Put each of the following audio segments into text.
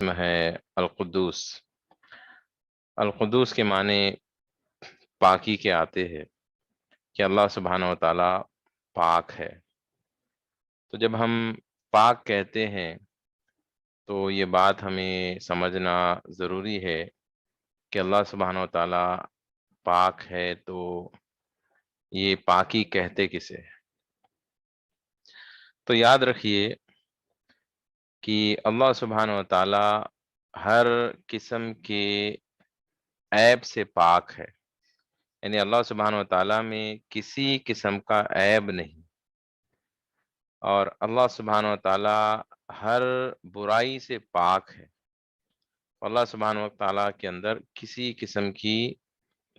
اسم ہے القدوس۔ القدوس کے معنی پاکی کے آتے ہیں کہ اللہ سبحانہ و تعالی پاک ہے۔ تو جب ہم پاک کہتے ہیں تو یہ بات ہمیں سمجھنا ضروری ہے کہ اللہ سبحانہ و تعالی پاک ہے، تو یہ پاکی کہتے کسے؟ تو یاد رکھیے کہ اللہ سبحانہ و تعالی ہر قسم کے عیب سے پاک ہے، یعنی اللہ سبحانہ و تعالی میں کسی قسم کا عیب نہیں، اور اللہ سبحانہ و تعالی ہر برائی سے پاک ہے۔ اللہ سبحانہ و تعالی کے اندر کسی قسم کی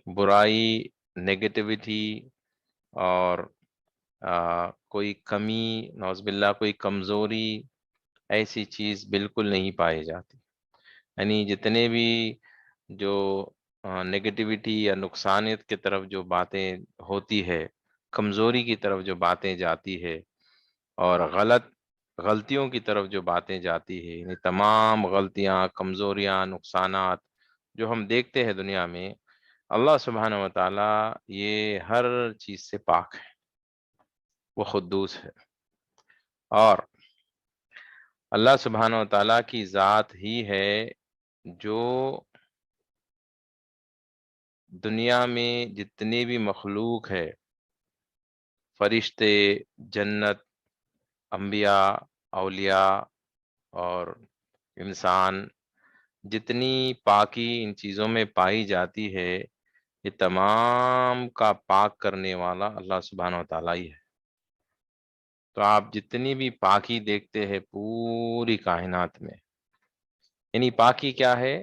برائی، نیگیٹیوٹی اور کوئی کمی، نعوذ باللہ کوئی کمزوری، ایسی چیز بالکل نہیں پائی جاتی۔ یعنی جتنے بھی جو نیگیٹیوٹی یا نقصانیت کی طرف جو باتیں ہوتی ہے، کمزوری کی طرف جو باتیں جاتی ہے، اور غلطیوں کی طرف جو باتیں جاتی ہے، یعنی تمام غلطیاں، کمزوریاں، نقصانات جو ہم دیکھتے ہیں دنیا میں، اللہ سبحانہ و تعالی یہ ہر چیز سے پاک ہے، وہ قدوس ہے۔ اور اللہ سبحانہ و تعالی کی ذات ہی ہے جو دنیا میں جتنی بھی مخلوق ہے، فرشتے، جنت، انبیاء، اولیاء اور انسان، جتنی پاکی ان چیزوں میں پائی جاتی ہے، یہ تمام کا پاک کرنے والا اللہ سبحانہ و تعالیٰ ہی ہے۔ تو آپ جتنی بھی پاکی دیکھتے ہیں پوری کائنات میں، یعنی پاکی کیا ہے؟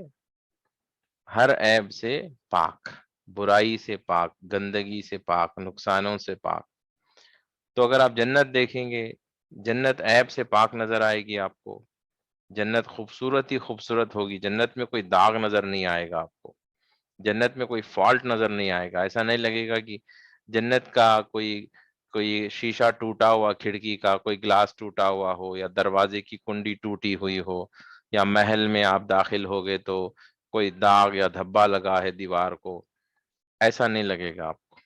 ہر عیب سے پاک، برائی سے پاک، گندگی سے پاک، نقصانوں سے پاک۔ تو اگر آپ جنت دیکھیں گے، جنت عیب سے پاک نظر آئے گی آپ کو، جنت خوبصورت ہی خوبصورت ہوگی، جنت میں کوئی داغ نظر نہیں آئے گا آپ کو، جنت میں کوئی فالٹ نظر نہیں آئے گا۔ ایسا نہیں لگے گا کہ جنت کا کوئی شیشہ ٹوٹا ہوا، کھڑکی کا کوئی گلاس ٹوٹا ہوا ہو، یا دروازے کی کنڈی ٹوٹی ہوئی ہو، یا محل میں آپ داخل ہو گئے تو کوئی داغ یا دھبا لگا ہے دیوار کو، ایسا نہیں لگے گا آپ کو۔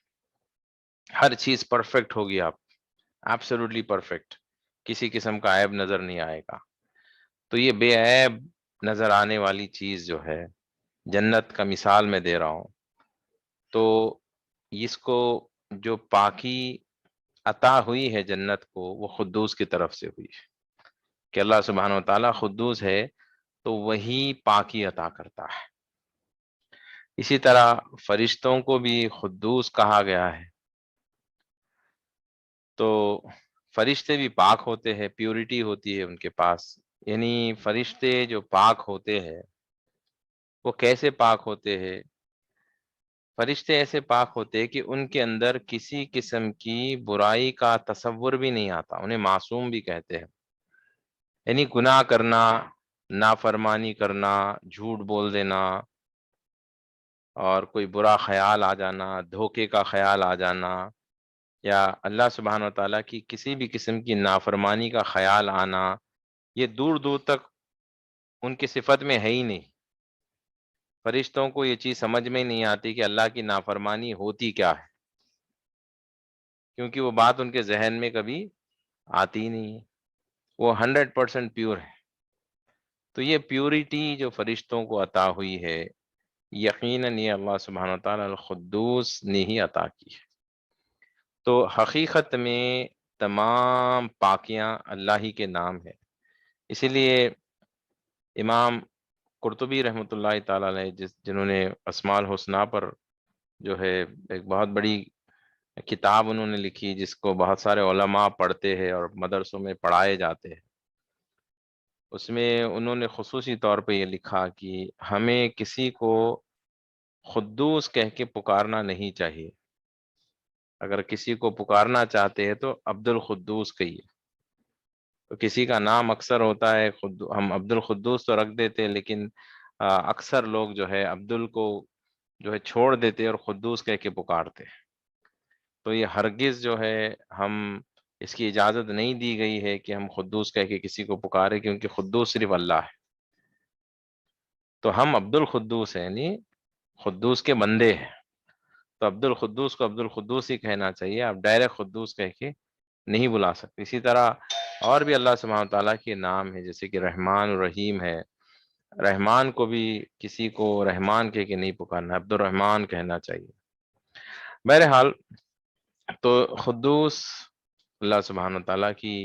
ہر چیز پرفیکٹ ہوگی، آپ ایبسولوٹلی پرفیکٹ، کسی قسم کا عیب نظر نہیں آئے گا۔ تو یہ بے عیب نظر آنے والی چیز جو ہے، جنت کا مثال میں دے رہا ہوں، تو اس کو جو پاکی عطا ہوئی ہے جنت کو، وہ قدوس کی طرف سے ہوئی ہے، کہ اللہ سبحانہ و تعالیٰ قدوس ہے تو وہی پاکی عطا کرتا ہے۔ اسی طرح فرشتوں کو بھی قدوس کہا گیا ہے، تو فرشتے بھی پاک ہوتے ہیں، پیورٹی ہوتی ہے ان کے پاس۔ یعنی فرشتے جو پاک ہوتے ہیں، وہ کیسے پاک ہوتے ہیں؟ فرشتے ایسے پاک ہوتے ہیں کہ ان کے اندر کسی قسم کی برائی کا تصور بھی نہیں آتا، انہیں معصوم بھی کہتے ہیں۔ یعنی گناہ کرنا، نافرمانی کرنا، جھوٹ بول دینا، اور کوئی برا خیال آ جانا، دھوکے کا خیال آ جانا، یا اللہ سبحانہ و تعالیٰ کی کسی بھی قسم کی نافرمانی کا خیال آنا، یہ دور دور تک ان کی صفت میں ہے ہی نہیں۔ فرشتوں کو یہ چیز سمجھ میں نہیں آتی کہ اللہ کی نافرمانی ہوتی کیا ہے، کیونکہ وہ بات ان کے ذہن میں کبھی آتی ہی نہیں ہے، وہ 100% پیور ہے۔ تو یہ پیورٹی جو فرشتوں کو عطا ہوئی ہے، یقیناً یہ اللہ سبحانہ تعالیٰ القدوس نے ہی عطا کی ہے۔ تو حقیقت میں تمام پاکیاں اللہ ہی کے نام ہے۔ اسی لیے امام قرطبی رحمۃ اللہ تعالیٰ علیہ، جنہوں نے اسماء الحسنہ پر جو ہے ایک بہت بڑی کتاب انہوں نے لکھی، جس کو بہت سارے علماء پڑھتے ہیں اور مدرسوں میں پڑھائے جاتے ہیں، اس میں انہوں نے خصوصی طور پہ یہ لکھا کہ ہمیں کسی کو قدوس کہہ کے پکارنا نہیں چاہیے۔ اگر کسی کو پکارنا چاہتے ہیں تو عبد القدوس کہیے۔ تو کسی کا نام اکثر ہوتا ہے، ہم عبد القدوس تو رکھ دیتے، لیکن اکثر لوگ جو ہے عبدل کو جو ہے چھوڑ دیتے اور قدوس کہہ کے پکارتے۔ تو یہ ہرگز جو ہے ہم اس کی اجازت نہیں دی گئی ہے کہ ہم قدوس کہہ کے کسی کو پکارے، کیونکہ قدوس صرف اللہ ہے۔ تو ہم عبد القدوس ہیں، یعنی قدوس کے بندے ہیں، تو عبد القدوس کو عبد القدوس ہی کہنا چاہیے، آپ ڈائریکٹ قدوس کہہ کے نہیں بلا سکتے۔ اسی طرح اور بھی اللہ سبحانہ تعالیٰ کے نام ہے، جیسے کہ رحمان الرحیم ہے، رحمان کو بھی کسی کو رحمان کہہ کے نہیں پکارنا، عبد الرحمان کہنا چاہیے۔ بہرحال تو قدوس اللہ سبحانہ تعالیٰ کی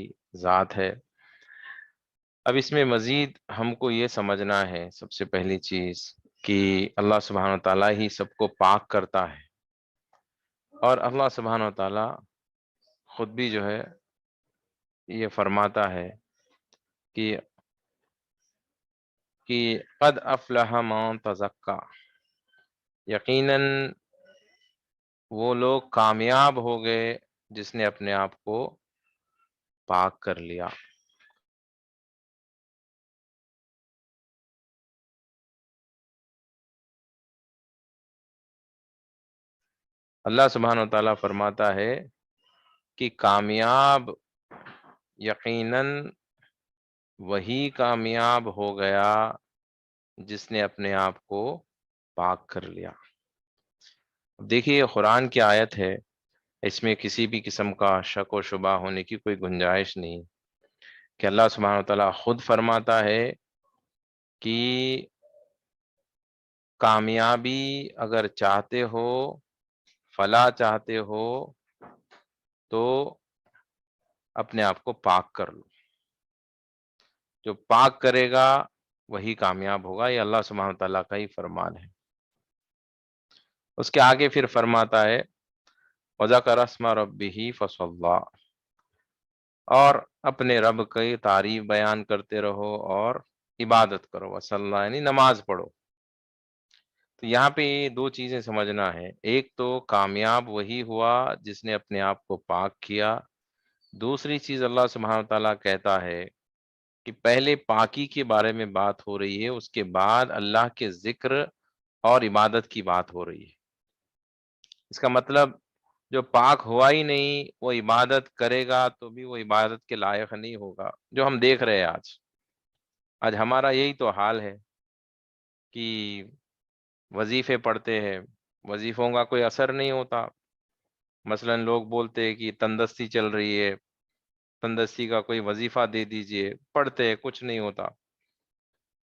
ذات ہے۔ اب اس میں مزید ہم کو یہ سمجھنا ہے، سب سے پہلی چیز کہ اللہ سبحانہ تعالیٰ ہی سب کو پاک کرتا ہے، اور اللہ سبحانہ تعالیٰ خود بھی جو ہے یہ فرماتا ہے کہ قد افلح من تزکا، یقیناً وہ لوگ کامیاب ہو گئے جس نے اپنے آپ کو پاک کر لیا۔ اللہ سبحانہ وتعالیٰ فرماتا ہے کہ کامیاب یقیناً وہی کامیاب ہو گیا جس نے اپنے آپ کو پاک کر لیا۔ دیکھیے یہ قرآن کی آیت ہے، اس میں کسی بھی قسم کا شک و شبہ ہونے کی کوئی گنجائش نہیں کہ اللہ سبحانہ وتعالیٰ خود فرماتا ہے کہ کامیابی اگر چاہتے ہو، فلاح چاہتے ہو، تو اپنے آپ کو پاک کر لو۔ جو پاک کرے گا وہی کامیاب ہوگا، یہ اللہ سبحانہ تعالیٰ کا ہی فرمان ہے۔ اس کے آگے پھر فرماتا ہے وَذَكَرَ اسْمَ رَبِّهِ فَصَلَّى، اور اپنے رب کی تعریف بیان کرتے رہو اور عبادت کرو، وصلی یعنی نماز پڑھو۔ تو یہاں پہ دو چیزیں سمجھنا ہے، ایک تو کامیاب وہی ہوا جس نے اپنے آپ کو پاک کیا، دوسری چیز اللہ سبحانہ تعالیٰ کہتا ہے کہ پہلے پاکی کے بارے میں بات ہو رہی ہے، اس کے بعد اللہ کے ذکر اور عبادت کی بات ہو رہی ہے۔ اس کا مطلب جو پاک ہوا ہی نہیں وہ عبادت کرے گا تو بھی وہ عبادت کے لائق نہیں ہوگا، جو ہم دیکھ رہے ہیں آج ہمارا یہی تو حال ہے کہ وظیفے پڑھتے ہیں، وظیفوں کا کوئی اثر نہیں ہوتا۔ مثلا لوگ بولتے ہیں کہ تندرستی چل رہی ہے، تندرستی کا کوئی وظیفہ دے دیجئے، پڑھتے ہیں، کچھ نہیں ہوتا۔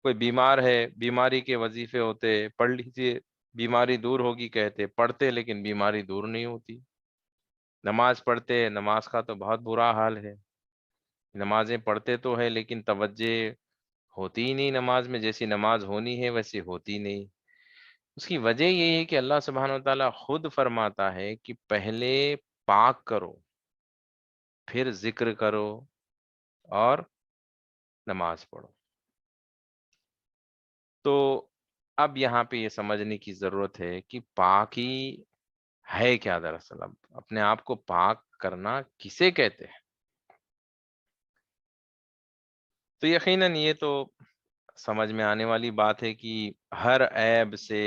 کوئی بیمار ہے، بیماری کے وظیفے ہوتے، پڑھ لیجئے بیماری دور ہوگی کہتے، پڑھتے لیکن بیماری دور نہیں ہوتی۔ نماز پڑھتے، نماز کا تو بہت برا حال ہے، نمازیں پڑھتے تو ہے لیکن توجہ ہوتی ہی نہیں نماز میں، جیسی نماز ہونی ہے ویسی ہوتی نہیں۔ اس کی وجہ یہ ہے کہ اللہ سبحانہ وتعالیٰ خود فرماتا ہے کہ پہلے پاک کرو، پھر ذکر کرو اور نماز پڑھو۔ تو اب یہاں پہ یہ سمجھنے کی ضرورت ہے کہ پاکی ہے کیا دراصل، اب اپنے آپ کو پاک کرنا کسے کہتے ہیں؟ تو یقیناً یہ تو سمجھ میں آنے والی بات ہے کہ ہر عیب سے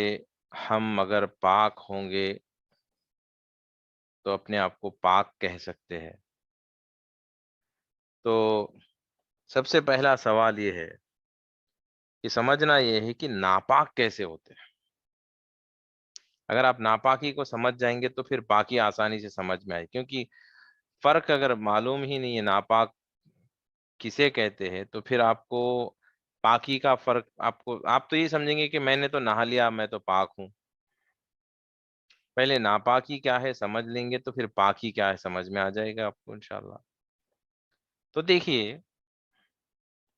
ہم اگر پاک ہوں گے تو اپنے آپ کو پاک کہہ سکتے ہیں۔ تو سب سے پہلا سوال یہ ہے کہ سمجھنا یہ ہے کہ ناپاک کیسے ہوتے ہیں۔ اگر آپ ناپاکی کو سمجھ جائیں گے تو پھر پاکی آسانی سے سمجھ میں آئے، کیونکہ فرق اگر معلوم ہی نہیں ہے ناپاک کسے کہتے ہیں تو پھر آپ کو پاکی کا فرق آپ تو یہ سمجھیں گے کہ میں نے تو نہا لیا میں تو پاک ہوں۔ پہلے ناپاکی کیا ہے سمجھ لیں گے تو پھر پاکی کیا ہے سمجھ میں آ جائے گا آپ کو انشاءاللہ۔ تو دیکھیے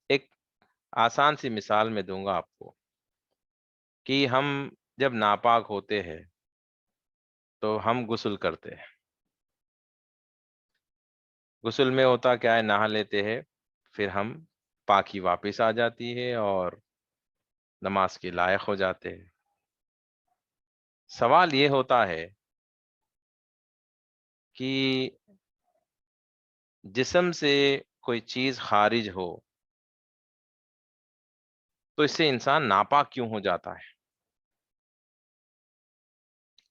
ایک آسان سی مثال میں دوں گا آپ کو کہ ہم جب ناپاک ہوتے ہیں تو ہم غسل کرتے ہیں۔ غسل میں ہوتا کیا ہے، نہا لیتے ہیں، پھر ہم پاکی واپس آ جاتی ہے اور نماز کے لائق ہو جاتے ہیں۔ سوال یہ ہوتا ہے کہ جسم سے کوئی چیز خارج ہو تو اس سے انسان ناپاک کیوں ہو جاتا ہے؟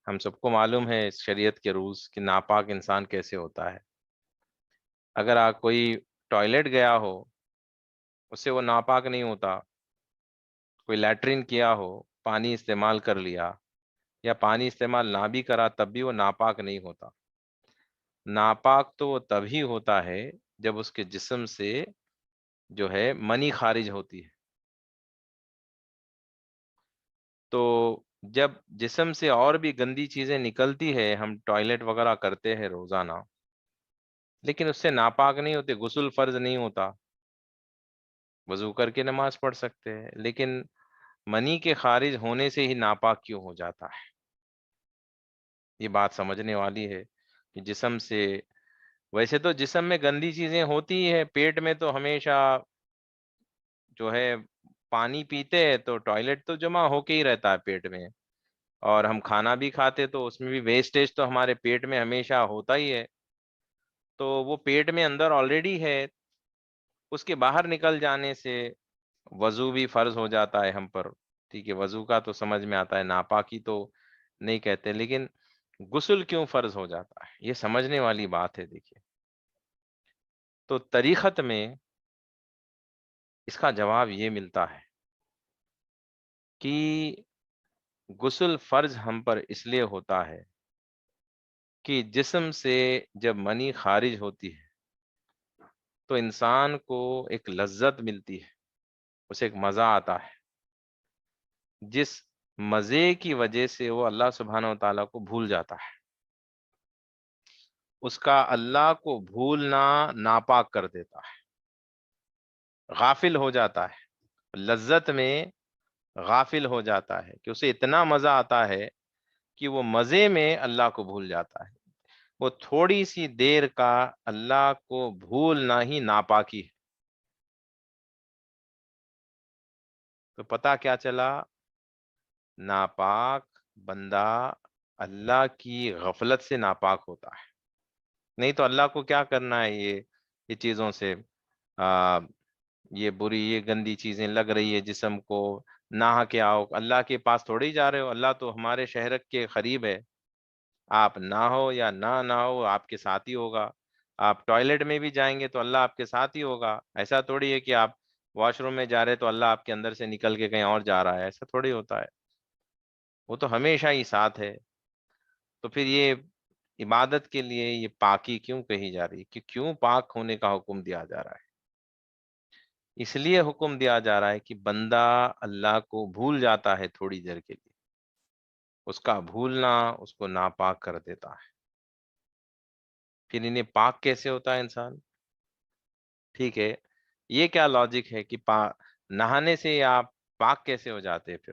ہم سب کو معلوم ہے اس شریعت کے رولز کہ ناپاک انسان کیسے ہوتا ہے۔ اگر آپ کوئی ٹوائلٹ گیا ہو اس سے وہ ناپاک نہیں ہوتا، کوئی لیٹرین کیا ہو، پانی استعمال کر لیا، یا پانی استعمال نہ بھی کرا تب بھی وہ ناپاک نہیں ہوتا۔ ناپاک تو وہ تبھی ہوتا ہے جب اس کے جسم سے جو ہے منی خارج ہوتی ہے۔ تو جب جسم سے اور بھی گندی چیزیں نکلتی ہے، ہم ٹوائلٹ وغیرہ کرتے ہیں روزانہ، لیکن اس سے ناپاک نہیں ہوتے، غسل فرض نہیں ہوتا، وضو کر کے نماز پڑھ سکتے ہیں، لیکن منی کے خارج ہونے سے ہی ناپاک کیوں ہو جاتا ہے؟ یہ بات سمجھنے والی ہے کہ جسم سے، ویسے تو جسم میں گندی چیزیں ہوتی ہے، پیٹ میں تو ہمیشہ جو ہے پانی پیتے ہیں تو ٹوائلٹ تو جمع ہو کے ہی رہتا ہے پیٹ میں، اور ہم کھانا بھی کھاتے تو اس میں بھی ویسٹیج تو ہمارے پیٹ میں ہمیشہ ہوتا ہی ہے، تو وہ پیٹ میں اندر آلریڈی ہے، اس کے باہر نکل جانے سے وضو بھی فرض ہو جاتا ہے ہم پر۔ ٹھیک ہے، وضو کا تو سمجھ میں آتا ہے، ناپاکی تو نہیں کہتے، لیکن غسل کیوں فرض ہو جاتا ہے، یہ سمجھنے والی بات ہے۔ دیکھیے، تو طریقت میں اس کا جواب یہ ملتا ہے کہ غسل فرض ہم پر اس لیے ہوتا ہے کہ جسم سے جب منی خارج ہوتی ہے تو انسان کو ایک لذت ملتی ہے، اسے ایک مزہ آتا ہے، جس مزے کی وجہ سے وہ اللہ سبحانہ و تعالیٰ کو بھول جاتا ہے۔ اس کا اللہ کو بھولنا ناپاک کر دیتا ہے، غافل ہو جاتا ہے، لذت میں غافل ہو جاتا ہے کہ اسے اتنا مزہ آتا ہے کہ وہ مزے میں اللہ کو بھول جاتا ہے۔ وہ تھوڑی سی دیر کا اللہ کو بھولنا ہی ناپاکی ہے۔ تو پتہ کیا چلا؟ ناپاک بندہ اللہ کی غفلت سے ناپاک ہوتا ہے، نہیں تو اللہ کو کیا کرنا ہے یہ چیزوں سے، آ, یہ بری، یہ گندی چیزیں لگ رہی ہے جسم کو، نہا کے آؤ، اللہ کے پاس تھوڑی جا رہے ہو، اللہ تو ہمارے شہر کے قریب ہے، آپ نہ ہو یا نہ ہو آپ کے ساتھ ہی ہوگا، آپ ٹوائلٹ میں بھی جائیں گے تو اللہ آپ کے ساتھ ہی ہوگا، ایسا تھوڑی ہے کہ آپ واش روم میں جا رہے تو اللہ آپ کے اندر سے نکل کے کہیں اور جا رہا ہے، ایسا تھوڑی ہوتا ہے، وہ تو ہمیشہ ہی ساتھ ہے۔ تو پھر یہ عبادت کے لیے یہ پاکی کیوں کہی جا رہی ہے، کہ کیوں پاک ہونے کا حکم دیا جا رہا ہے؟ اس لیے حکم دیا جا رہا ہے کہ بندہ اللہ کو بھول جاتا ہے تھوڑی دیر کے لیے، اس کا بھولنا اس کو ناپاک کر دیتا ہے۔ پھر انہیں پاک کیسے ہوتا ہے انسان؟ ٹھیک ہے، یہ کیا لاجک ہے کہ نہانے سے آپ پاک کیسے ہو جاتے ہیں؟ پھر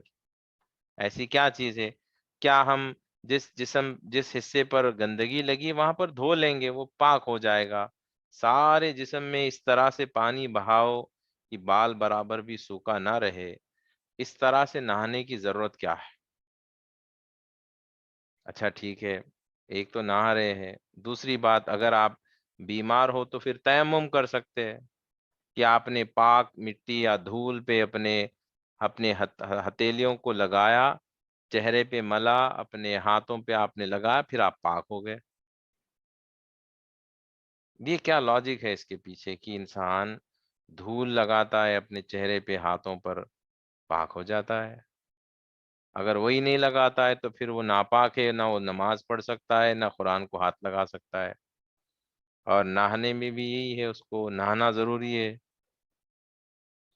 ایسی کیا چیز ہے؟ کیا ہم جس حصے پر گندگی لگی وہاں پر دھو لیں گے وہ پاک ہو جائے گا؟ سارے جسم میں اس طرح سے پانی بہاؤ کہ بال برابر بھی سوکھا نہ رہے، اس طرح سے نہانے کی ضرورت کیا ہے؟ اچھا ٹھیک ہے، ایک تو نہا رہے ہیں، دوسری بات اگر آپ بیمار ہو تو پھر تیمم کر سکتے ہیں کہ آپ نے پاک مٹی یا دھول پہ اپنے ہتھیلیوں کو لگایا، چہرے پہ ملا، اپنے ہاتھوں پہ آپ نے لگایا، پھر آپ پاک ہو گئے۔ یہ کیا لاجک ہے اس کے پیچھے کہ انسان دھول لگاتا ہے اپنے چہرے پہ، ہاتھوں پر، پاک ہو جاتا ہے؟ اگر وہی نہیں لگاتا ہے تو پھر وہ ناپاک ہے، نہ وہ نماز پڑھ سکتا ہے، نہ قرآن کو ہاتھ لگا سکتا ہے، اور نہانے میں بھی یہی ہے، اس کو نہانا ضروری ہے،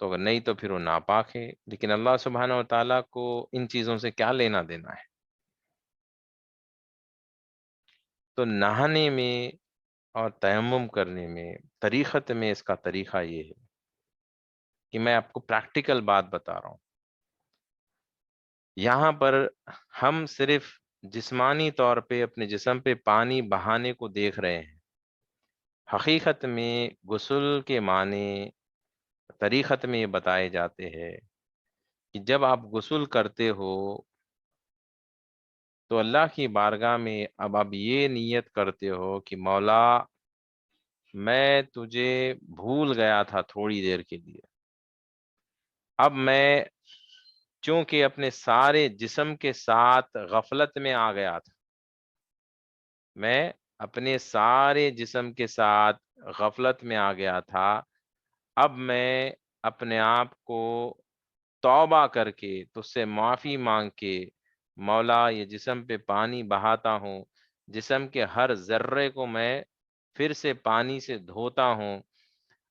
تو اگر نہیں تو پھر وہ ناپاک ہے۔ لیکن اللہ سبحانہ و تعالیٰ کو ان چیزوں سے کیا لینا دینا ہے؟ تو نہانے میں اور تیمم کرنے میں، طریقت میں، اس کا طریقہ یہ ہے کہ میں آپ کو پریکٹیکل بات بتا رہا ہوں۔ یہاں پر ہم صرف جسمانی طور پہ اپنے جسم پہ پانی بہانے کو دیکھ رہے ہیں، حقیقت میں غسل کے معنی طریقت میں یہ بتائے جاتے ہیں کہ جب آپ غسل کرتے ہو تو اللہ کی بارگاہ میں اب آپ یہ نیت کرتے ہو کہ مولا، میں تجھے بھول گیا تھا تھوڑی دیر کے لیے، اب میں چونکہ اپنے سارے جسم کے ساتھ غفلت میں آ گیا تھا، میں اپنے سارے جسم کے ساتھ غفلت میں آ گیا تھا، اب میں اپنے آپ کو توبہ کر کے، تجھ سے معافی مانگ کے، مولا یہ جسم پہ پانی بہاتا ہوں، جسم کے ہر ذرے کو میں پھر سے پانی سے دھوتا ہوں،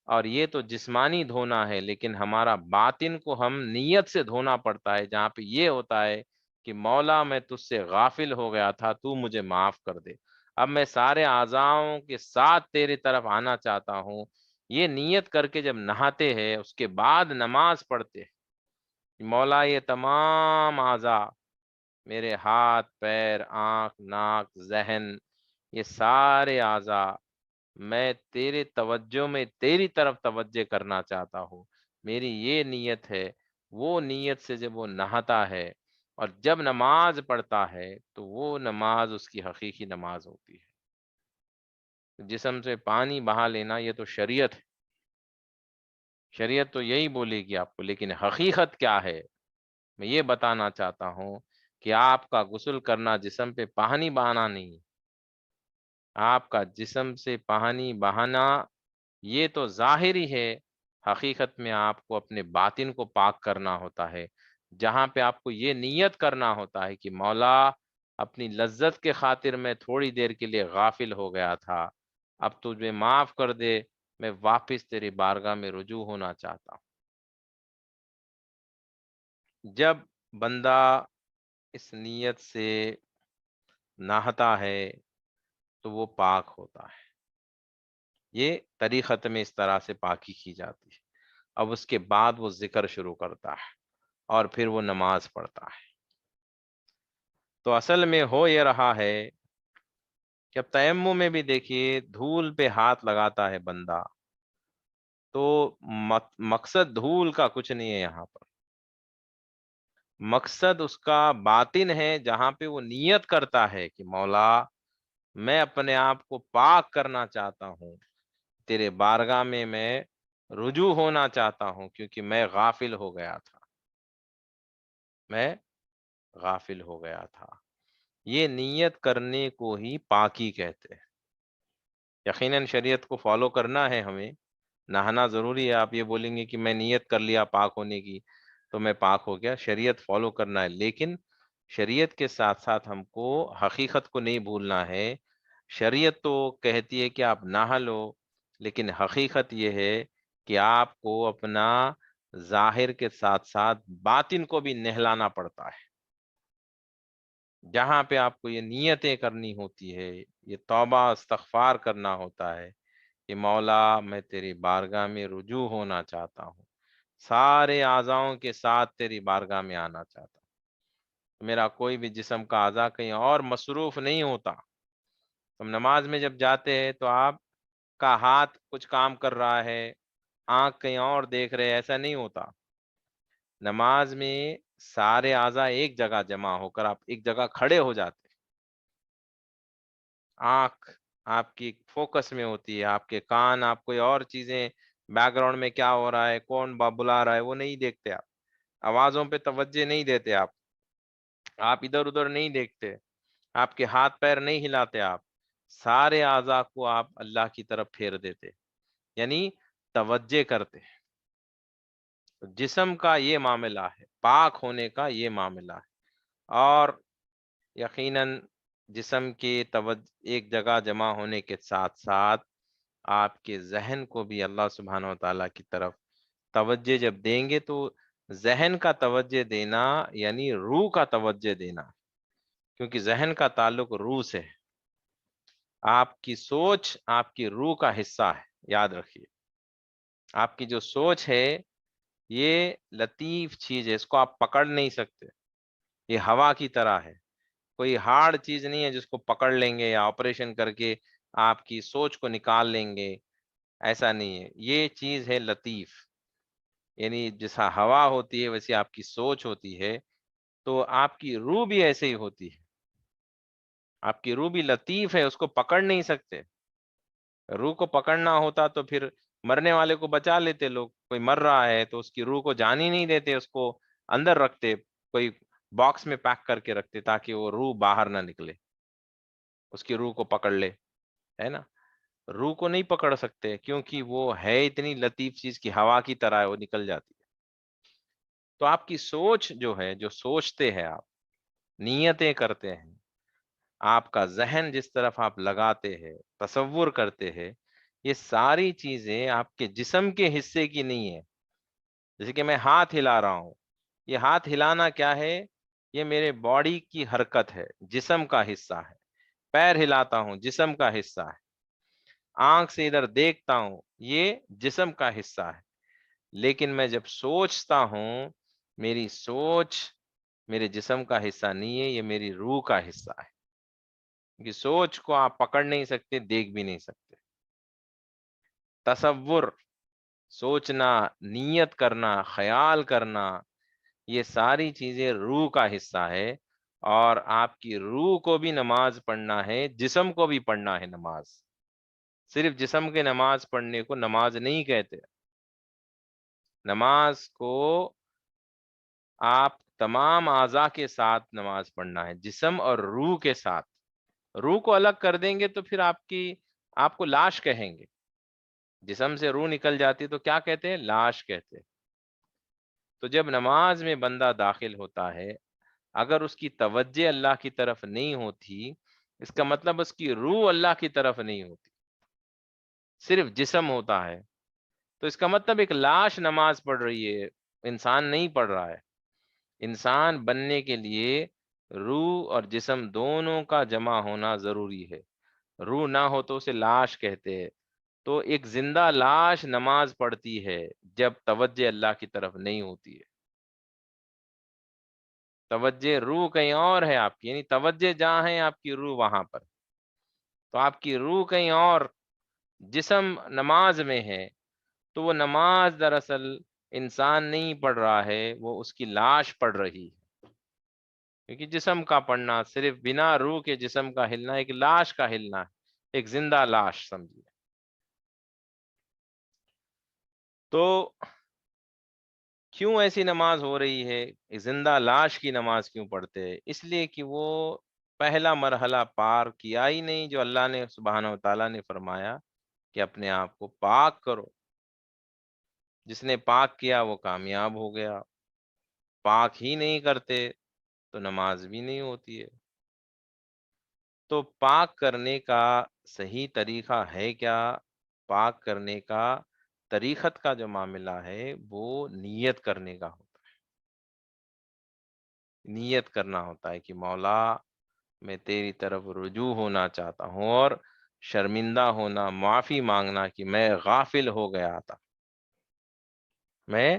اور یہ تو جسمانی دھونا ہے، لیکن ہمارا باطن کو ہم نیت سے دھونا پڑتا ہے، جہاں پہ یہ ہوتا ہے کہ مولا میں تجھ سے غافل ہو گیا تھا، تو مجھے معاف کر دے، اب میں سارے اعضاؤں کے ساتھ تیری طرف آنا چاہتا ہوں۔ یہ نیت کر کے جب نہاتے ہیں، اس کے بعد نماز پڑھتے ہیں، مولا یہ تمام اعضاء، میرے ہاتھ، پیر، آنکھ، ناک، ذہن، یہ سارے اعضاء میں تیرے توجہ میں تیری طرف توجہ کرنا چاہتا ہوں، میری یہ نیت ہے۔ وہ نیت سے جب وہ نہاتا ہے اور جب نماز پڑھتا ہے تو وہ نماز اس کی حقیقی نماز ہوتی ہے۔ جسم سے پانی بہا لینا یہ تو شریعت ہے، شریعت تو یہی بولے گی آپ کو، لیکن حقیقت کیا ہے؟ میں یہ بتانا چاہتا ہوں کہ آپ کا غسل کرنا جسم پہ پانی بہانا نہیں، آپ کا جسم سے پانی بہانا یہ تو ظاہری ہے، حقیقت میں آپ کو اپنے باطن کو پاک کرنا ہوتا ہے، جہاں پہ آپ کو یہ نیت کرنا ہوتا ہے کہ مولا اپنی لذت کے خاطر میں تھوڑی دیر کے لیے غافل ہو گیا تھا، اب تجھے معاف کر دے، میں واپس تیری بارگاہ میں رجوع ہونا چاہتا ہوں۔ جب بندہ اس نیت سے نہاتا ہے تو وہ پاک ہوتا ہے، یہ طریقت میں اس طرح سے پاکی کی جاتی ہے۔ اب اس کے بعد وہ ذکر شروع کرتا ہے اور پھر وہ نماز پڑھتا ہے۔ تو اصل میں ہو یہ رہا ہے کہ اب تیمم میں بھی دیکھیے، دھول پہ ہاتھ لگاتا ہے بندہ، تو مقصد دھول کا کچھ نہیں ہے یہاں پر، مقصد اس کا باطن ہے، جہاں پہ وہ نیت کرتا ہے کہ مولا میں اپنے آپ کو پاک کرنا چاہتا ہوں، تیرے بارگاہ میں رجوع ہونا چاہتا ہوں، کیونکہ میں غافل ہو گیا تھا، میں غافل ہو گیا تھا۔ یہ نیت کرنے کو ہی پاکی کہتے ہیں۔ یقیناً شریعت کو فالو کرنا ہے ہمیں، نہانا ضروری ہے۔ آپ یہ بولیں گے کہ میں نیت کر لیا پاک ہونے کی تو میں پاک ہو گیا، شریعت فالو کرنا ہے، لیکن شریعت کے ساتھ ساتھ ہم کو حقیقت کو نہیں بھولنا ہے۔ شریعت تو کہتی ہے کہ آپ نہا لو، لیکن حقیقت یہ ہے کہ آپ کو اپنا ظاہر کے ساتھ ساتھ باطن کو بھی نہلانا پڑتا ہے، جہاں پہ آپ کو یہ نیتیں کرنی ہوتی ہے، یہ توبہ استغفار کرنا ہوتا ہے کہ مولا میں تیری بارگاہ میں رجوع ہونا چاہتا ہوں، سارے اعضاؤں کے ساتھ تیری بارگاہ میں آنا چاہتا ہوں، میرا کوئی بھی جسم کا اعضا کہیں اور مصروف نہیں ہوتا۔ تم نماز میں جب جاتے ہیں تو آپ کا ہاتھ کچھ کام کر رہا ہے، آنکھ کہیں اور دیکھ رہے، ایسا نہیں ہوتا۔ نماز میں سارے اعضا ایک جگہ جمع ہو کر آپ ایک جگہ کھڑے ہو جاتے، آنکھ آپ کی فوکس میں ہوتی ہے، آپ کے کان، آپ کوئی اور چیزیں بیک گراؤنڈ میں کیا ہو رہا ہے، کون بلا رہا ہے، وہ نہیں دیکھتے آپ، آوازوں پہ توجہ نہیں دیتے آپ ادھر ادھر نہیں دیکھتے، آپ کے ہاتھ پیر نہیں ہلاتے، آپ سارے اعضاء کو آپ اللہ کی طرف پھیر دیتے، یعنی توجہ کرتے۔ جسم کا یہ معاملہ ہے، پاک ہونے کا یہ معاملہ ہے، اور یقیناً جسم کے ایک جگہ جمع ہونے کے ساتھ ساتھ آپ کے ذہن کو بھی اللہ سبحانہ و تعالیٰ کی طرف توجہ جب دیں گے، تو ذہن کا توجہ دینا یعنی روح کا توجہ دینا، کیونکہ ذہن کا تعلق روح سے ہے، آپ کی سوچ آپ کی روح کا حصہ ہے، یاد رکھیے، آپ کی جو سوچ ہے یہ لطیف چیز ہے، اس کو آپ پکڑ نہیں سکتے، یہ ہوا کی طرح ہے، کوئی ہارڈ چیز نہیں ہے جس کو پکڑ لیں گے یا آپریشن کر کے آپ کی سوچ کو نکال لیں گے، ایسا نہیں ہے، یہ چیز ہے لطیف، یعنی جیسا ہوا ہوتی ہے ویسے آپ کی سوچ ہوتی ہے، تو آپ کی روح بھی ایسے ہی ہوتی ہے، آپ کی روح بھی لطیف ہے، اس کو پکڑ نہیں سکتے، روح کو پکڑنا ہوتا تو پھر مرنے والے کو بچا لیتے لوگ، کوئی مر رہا ہے تو اس کی روح کو جان ہی نہیں دیتے، اس کو اندر رکھتے، کوئی باکس میں پیک کر کے رکھتے تاکہ وہ روح باہر نہ نکلے، اس کی روح کو پکڑ لے، ہے نا؟ روح کو نہیں پکڑ سکتے کیونکہ وہ ہے اتنی لطیف چیز کی ہوا کی طرح ہے، وہ نکل جاتی ہے۔ تو آپ کی سوچ جو ہے، جو سوچتے ہیں آپ، نیتیں کرتے ہیں، آپ کا ذہن جس طرف آپ لگاتے ہیں، تصور کرتے ہیں، یہ ساری چیزیں آپ کے جسم کے حصے کی نہیں ہے۔ جیسے کہ میں ہاتھ ہلا رہا ہوں، یہ ہاتھ ہلانا کیا ہے؟ یہ میرے باڈی کی حرکت ہے، جسم کا حصہ ہے۔ پیر ہلاتا ہوں، جسم کا حصہ ہے۔ آنکھ سے ادھر دیکھتا ہوں، یہ جسم کا حصہ ہے۔ لیکن میں جب سوچتا ہوں، میری سوچ میرے جسم کا حصہ نہیں ہے، یہ میری روح کا حصہ ہے۔ کیونکہ سوچ کو آپ پکڑ نہیں سکتے، دیکھ بھی نہیں سکتے۔ تصور، سوچنا، نیت کرنا، خیال کرنا، یہ ساری چیزیں روح کا حصہ ہے۔ اور آپ کی روح کو بھی نماز پڑھنا ہے، جسم کو بھی پڑھنا ہے نماز۔ صرف جسم کے نماز پڑھنے کو نماز نہیں کہتے۔ نماز کو آپ تمام اعضاء کے ساتھ نماز پڑھنا ہے، جسم اور روح کے ساتھ۔ روح کو الگ کر دیں گے تو پھر آپ کو لاش کہیں گے۔ جسم سے روح نکل جاتی تو کیا کہتے ہیں؟ لاش کہتے ہیں۔ تو جب نماز میں بندہ داخل ہوتا ہے، اگر اس کی توجہ اللہ کی طرف نہیں ہوتی، اس کا مطلب اس کی روح اللہ کی طرف نہیں ہوتی، صرف جسم ہوتا ہے، تو اس کا مطلب ایک لاش نماز پڑھ رہی ہے، انسان نہیں پڑھ رہا ہے۔ انسان بننے کے لیے روح اور جسم دونوں کا جمع ہونا ضروری ہے۔ روح نہ ہو تو اسے لاش کہتے ہیں۔ تو ایک زندہ لاش نماز پڑھتی ہے جب توجہ اللہ کی طرف نہیں ہوتی ہے۔ توجہ روح کہیں اور ہے آپ کی، یعنی توجہ جہاں ہے آپ کی روح وہاں پر۔ تو آپ کی روح کہیں اور، جسم نماز میں ہے، تو وہ نماز دراصل انسان نہیں پڑھ رہا ہے، وہ اس کی لاش پڑھ رہی ہے۔ کیونکہ جسم کا پڑھنا، صرف بنا روح کے جسم کا ہلنا، ایک لاش کا ہلنا ہے، ایک زندہ لاش سمجھیے۔ تو کیوں ایسی نماز ہو رہی ہے؟ ایک زندہ لاش کی نماز کیوں پڑھتے ہیں؟ اس لیے کہ وہ پہلا مرحلہ پار کیا ہی نہیں، جو اللہ نے سبحانہ و تعالیٰ نے فرمایا کہ اپنے آپ کو پاک کرو۔ جس نے پاک کیا وہ کامیاب ہو گیا۔ پاک ہی نہیں کرتے تو نماز بھی نہیں ہوتی ہے۔ تو پاک کرنے کا صحیح طریقہ ہے کیا؟ پاک کرنے کا طریقت کا جو معاملہ ہے وہ نیت کرنے کا ہوتا ہے۔ نیت کرنا ہوتا ہے کہ مولا میں تیری طرف رجوع ہونا چاہتا ہوں، اور شرمندہ ہونا، معافی مانگنا کہ میں غافل ہو گیا تھا، میں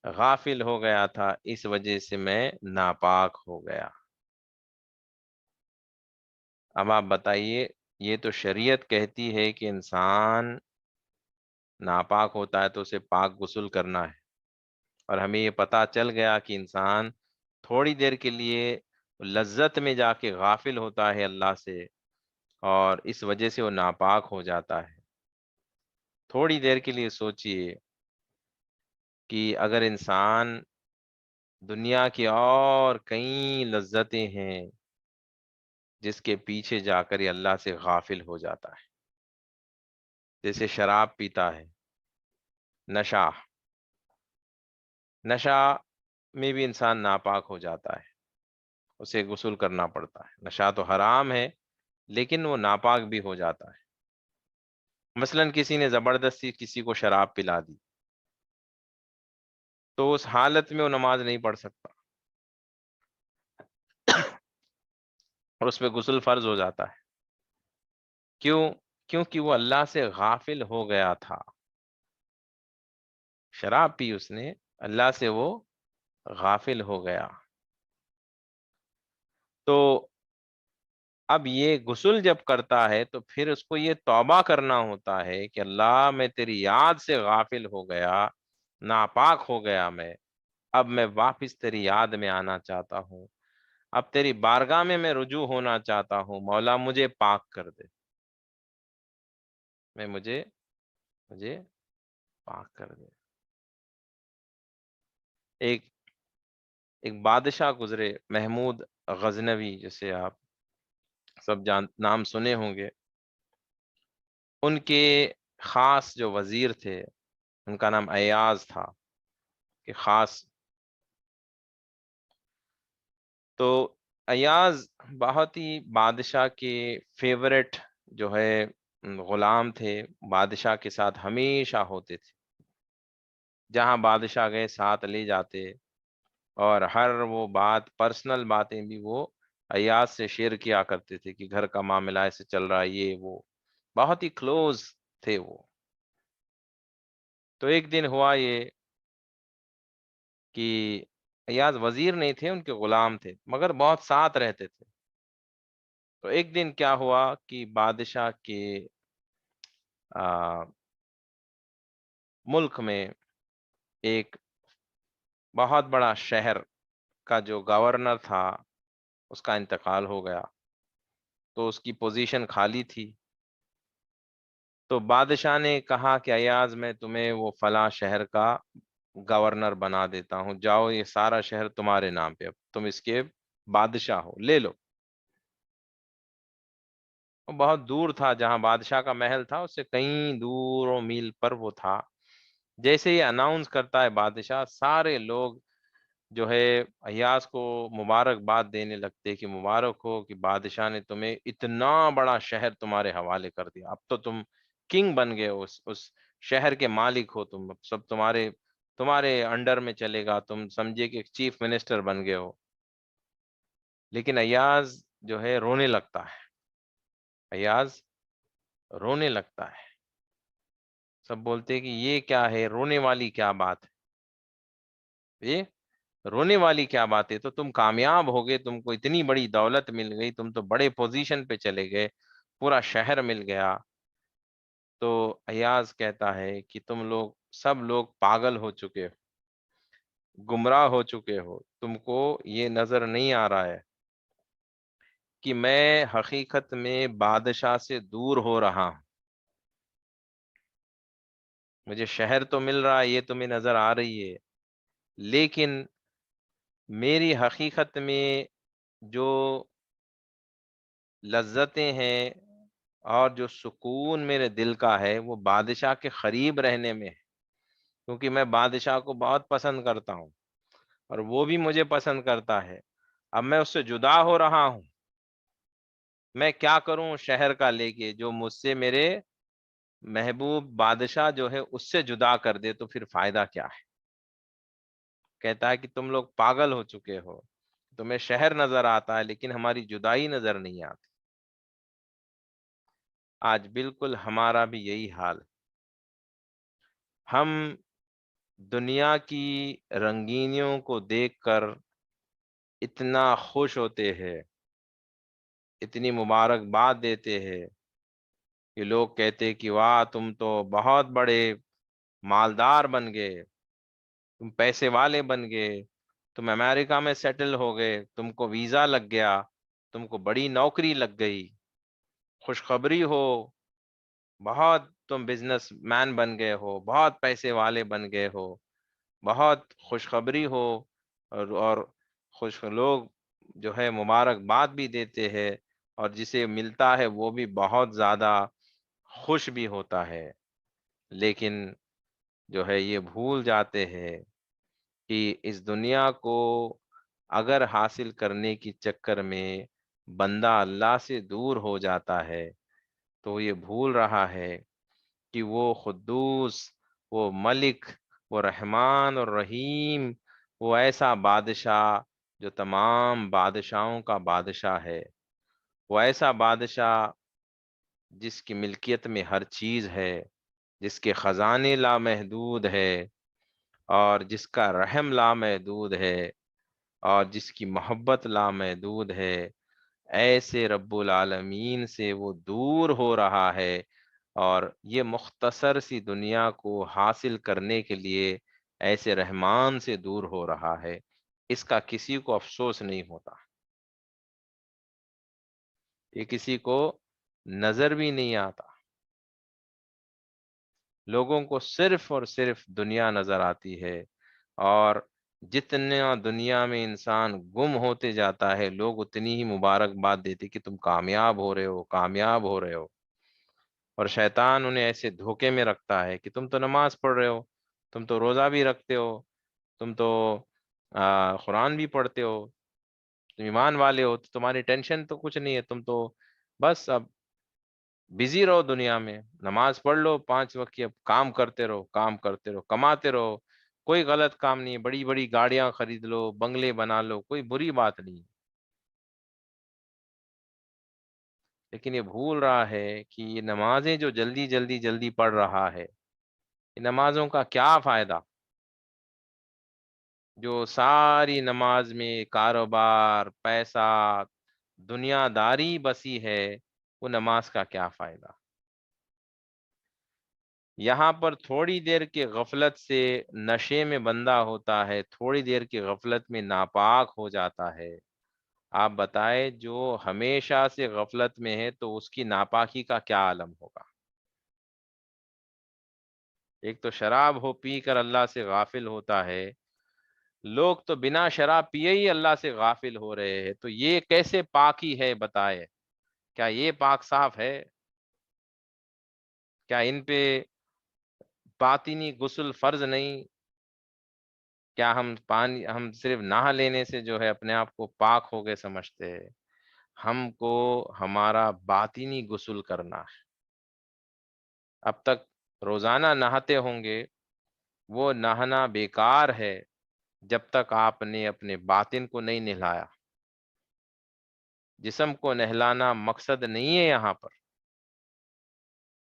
غافل ہو گیا تھا، اس وجہ سے میں ناپاک ہو گیا۔ اب آپ بتائیے، یہ تو شریعت کہتی ہے کہ انسان ناپاک ہوتا ہے تو اسے پاک غسل کرنا ہے، اور ہمیں یہ پتا چل گیا کہ انسان تھوڑی دیر کے لیے لذت میں جا کے غافل ہوتا ہے اللہ سے، اور اس وجہ سے وہ ناپاک ہو جاتا ہے۔ تھوڑی دیر کے لیے سوچئے کہ اگر انسان، دنیا کی اور کئی لذتیں ہیں جس کے پیچھے جا کر یہ اللہ سے غافل ہو جاتا ہے، جیسے شراب پیتا ہے، نشہ، نشہ میں بھی انسان ناپاک ہو جاتا ہے، اسے غسل کرنا پڑتا ہے۔ نشہ تو حرام ہے لیکن وہ ناپاک بھی ہو جاتا ہے۔ مثلا کسی نے زبردستی کسی کو شراب پلا دی، تو اس حالت میں وہ نماز نہیں پڑھ سکتا، اور اس پہ غسل فرض ہو جاتا ہے۔ کیوں؟ کیونکہ وہ اللہ سے غافل ہو گیا تھا۔ شراب پی اس نے، اللہ سے وہ غافل ہو گیا۔ تو اب یہ غسل جب کرتا ہے تو پھر اس کو یہ توبہ کرنا ہوتا ہے کہ اللہ میں تیری یاد سے غافل ہو گیا، ناپاک ہو گیا اب میں واپس تیری یاد میں آنا چاہتا ہوں، اب تیری بارگاہ میں رجوع ہونا چاہتا ہوں، مولا مجھے پاک کر دے، مجھے پاک کر دے۔ ایک ایک بادشاہ گزرے، محمود غزنوی، جسے آپ سب نام سنے ہوں گے۔ ان کے خاص جو وزیر تھے، ان کا نام ایاز تھا، کہ خاص تو ایاز بہت ہی بادشاہ کے فیورٹ جو ہے غلام تھے، بادشاہ کے ساتھ ہمیشہ ہوتے تھے، جہاں بادشاہ گئے ساتھ لے جاتے، اور ہر وہ بات پرسنل باتیں بھی وہ ایاز سے شیئر کیا کرتے تھے کہ گھر کا معاملہ ایسے چل رہا ہے، یہ وہ، بہت ہی کلوز تھے وہ۔ تو ایک دن ہوا یہ کہ ایاز وزیر نہیں تھے، ان کے غلام تھے، مگر بہت ساتھ رہتے تھے۔ تو ایک دن کیا ہوا کہ بادشاہ کے ملک میں ایک بہت بڑا شہر کا جو گورنر تھا، اس کا انتقال ہو گیا، تو اس کی پوزیشن خالی تھی۔ تو بادشاہ نے کہا کہ ایاز میں تمہیں وہ فلاں شہر کا گورنر بنا دیتا ہوں، جاؤ یہ سارا شہر تمہارے نام پہ، اب تم اس کے بادشاہ ہو، لے لو۔ وہ بہت دور تھا، جہاں بادشاہ کا محل تھا اس سے کئی دوروں میل پر وہ تھا۔ جیسے ہی اناؤنس کرتا ہے بادشاہ، سارے لوگ جو ہے ایاز کو مبارکباد دینے لگتے کہ مبارک ہو کہ بادشاہ نے تمہیں اتنا بڑا شہر تمہارے حوالے کر دیا، اب تو تم کنگ بن گئے ہو، اس شہر کے مالک ہو تم، اب سب تمہارے انڈر میں چلے گا، تم سمجھے کہ چیف منسٹر بن گئے ہو۔ لیکن ایاز جو ہے رونے لگتا ہے، ایاز رونے لگتا ہے۔ سب بولتے کہ یہ کیا ہے، رونے والی کیا بات ہے، یہ رونے والی کیا بات ہے، تو تم کامیاب ہو گئے، تم کو اتنی بڑی دولت مل گئی، تم تو بڑے پوزیشن پہ چلے گئے، پورا شہر مل گیا۔ تو ایاز کہتا ہے کہ تم لوگ سب لوگ پاگل ہو چکے ہو، گمراہ ہو چکے ہو، تم کو یہ نظر نہیں آ رہا ہے کہ میں حقیقت میں بادشاہ سے دور ہو رہا ہوں۔ مجھے شہر تو مل رہا ہے، یہ تمہیں نظر آ رہی ہے، لیکن میری حقیقت میں جو لذتیں ہیں اور جو سکون میرے دل کا ہے، وہ بادشاہ کے قریب رہنے میں ہے، کیونکہ میں بادشاہ کو بہت پسند کرتا ہوں اور وہ بھی مجھے پسند کرتا ہے۔ اب میں اس سے جدا ہو رہا ہوں، میں کیا کروں شہر کا لے کے، جو مجھ سے میرے محبوب بادشاہ جو ہے اس سے جدا کر دے، تو پھر فائدہ کیا ہے؟ کہتا ہے کہ تم لوگ پاگل ہو چکے ہو، تمہیں شہر نظر آتا ہے لیکن ہماری جدائی نظر نہیں آتی۔ آج بالکل ہمارا بھی یہی حال ہے، ہم دنیا کی رنگینیوں کو دیکھ کر اتنا خوش ہوتے ہیں، اتنی مبارکباد دیتے ہیں کہ لوگ کہتے کہ واہ تم تو بہت بڑے مالدار بن گئے، تم پیسے والے بن گئے، تم امریکہ میں سیٹل ہو گئے، تم کو ویزا لگ گیا، تم کو بڑی نوکری لگ گئی، خوشخبری ہو، بہت تم بزنس مین بن گئے ہو، بہت پیسے والے بن گئے ہو، بہت خوشخبری ہو، اور خوش لوگ جو ہے مبارکباد بھی دیتے ہیں، اور جسے ملتا ہے وہ بھی بہت زیادہ خوش بھی ہوتا ہے۔ لیکن جو ہے یہ بھول جاتے ہیں کہ اس دنیا کو اگر حاصل کرنے کی چکر میں بندہ اللہ سے دور ہو جاتا ہے، تو یہ بھول رہا ہے کہ وہ قدوس، وہ ملک، وہ رحمان اور رحیم، وہ ایسا بادشاہ جو تمام بادشاہوں کا بادشاہ ہے، وہ ایسا بادشاہ جس کی ملکیت میں ہر چیز ہے، جس کے خزانے لامحدود ہے، اور جس کا رحم لامحدود ہے، اور جس کی محبت لامحدود ہے۔ ایسے رب العالمین سے وہ دور ہو رہا ہے، اور یہ مختصر سی دنیا کو حاصل کرنے کے لیے ایسے رحمان سے دور ہو رہا ہے۔ اس کا کسی کو افسوس نہیں ہوتا، یہ کسی کو نظر بھی نہیں آتا۔ لوگوں کو صرف اور صرف دنیا نظر آتی ہے، اور جتنا دنیا میں انسان گم ہوتے جاتا ہے، لوگ اتنی ہی مبارکباد دیتے کہ تم کامیاب ہو رہے ہو، کامیاب ہو رہے ہو۔ اور شیطان انہیں ایسے دھوکے میں رکھتا ہے کہ تم تو نماز پڑھ رہے ہو، تم تو روزہ بھی رکھتے ہو، تم تو قرآن بھی پڑھتے ہو، تم ایمان والے ہو تو تمہاری ٹینشن تو کچھ نہیں ہے، تم تو بس اب بزی رہو دنیا میں، نماز پڑھ لو 5 وقت کی، اب کام کرتے رہو، کام کرتے رہو، کماتے رہو، کوئی غلط کام نہیں ہے، بڑی بڑی گاڑیاں خرید لو، بنگلے بنا لو، کوئی بری بات نہیں ہے۔ لیکن یہ بھول رہا ہے کہ یہ نمازیں جو جلدی جلدی جلدی پڑھ رہا ہے، ان نمازوں کا کیا فائدہ؟ جو ساری نماز میں کاروبار، پیسہ، دنیا داری بسی ہے، وہ نماز کا کیا فائدہ؟ یہاں پر تھوڑی دیر کے غفلت سے نشے میں بندہ ہوتا ہے، تھوڑی دیر کی غفلت میں ناپاک ہو جاتا ہے۔ آپ بتائیں جو ہمیشہ سے غفلت میں ہے تو اس کی ناپاکی کا کیا عالم ہوگا؟ ایک تو شراب ہو پی کر اللہ سے غافل ہوتا ہے، لوگ تو بنا شراب پیے ہی اللہ سے غافل ہو رہے ہیں، تو یہ کیسے پاکی ہے بتائے؟ کیا یہ پاک صاف ہے؟ کیا ان پہ باطنی غسل فرض نہیں؟ کیا ہم صرف نہا لینے سے جو ہے اپنے آپ کو پاک ہو گئے سمجھتے ہیں؟ ہم کو ہمارا باطنی غسل کرنا ہے۔ اب تک روزانہ نہاتے ہوں گے، وہ نہانا بیکار ہے جب تک آپ نے اپنے باطن کو نہیں نہلایا۔ جسم کو نہلانا مقصد نہیں ہے یہاں پر۔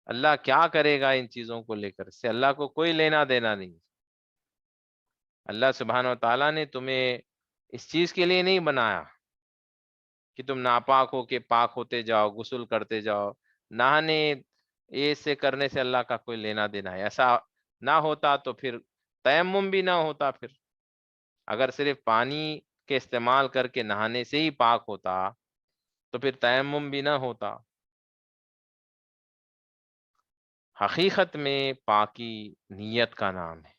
اللہ کیا کرے گا ان چیزوں کو لے کر؟ اس سے اللہ کو کوئی لینا دینا نہیں۔ اللہ سبحانہ و تعالیٰ نے تمہیں اس چیز کے لیے نہیں بنایا کہ تم ناپاک ہو کے پاک ہوتے جاؤ، غسل کرتے جاؤ۔ نہانے یہ سے کرنے سے اللہ کا کوئی لینا دینا ہے؟ ایسا نہ ہوتا تو پھر تیمم بھی نہ ہوتا۔ پھر اگر صرف پانی کے استعمال کر کے نہانے سے ہی پاک ہوتا تو پھر تیمم بھی نہ ہوتا۔ حقیقت میں پاکی نیت کا نام ہے،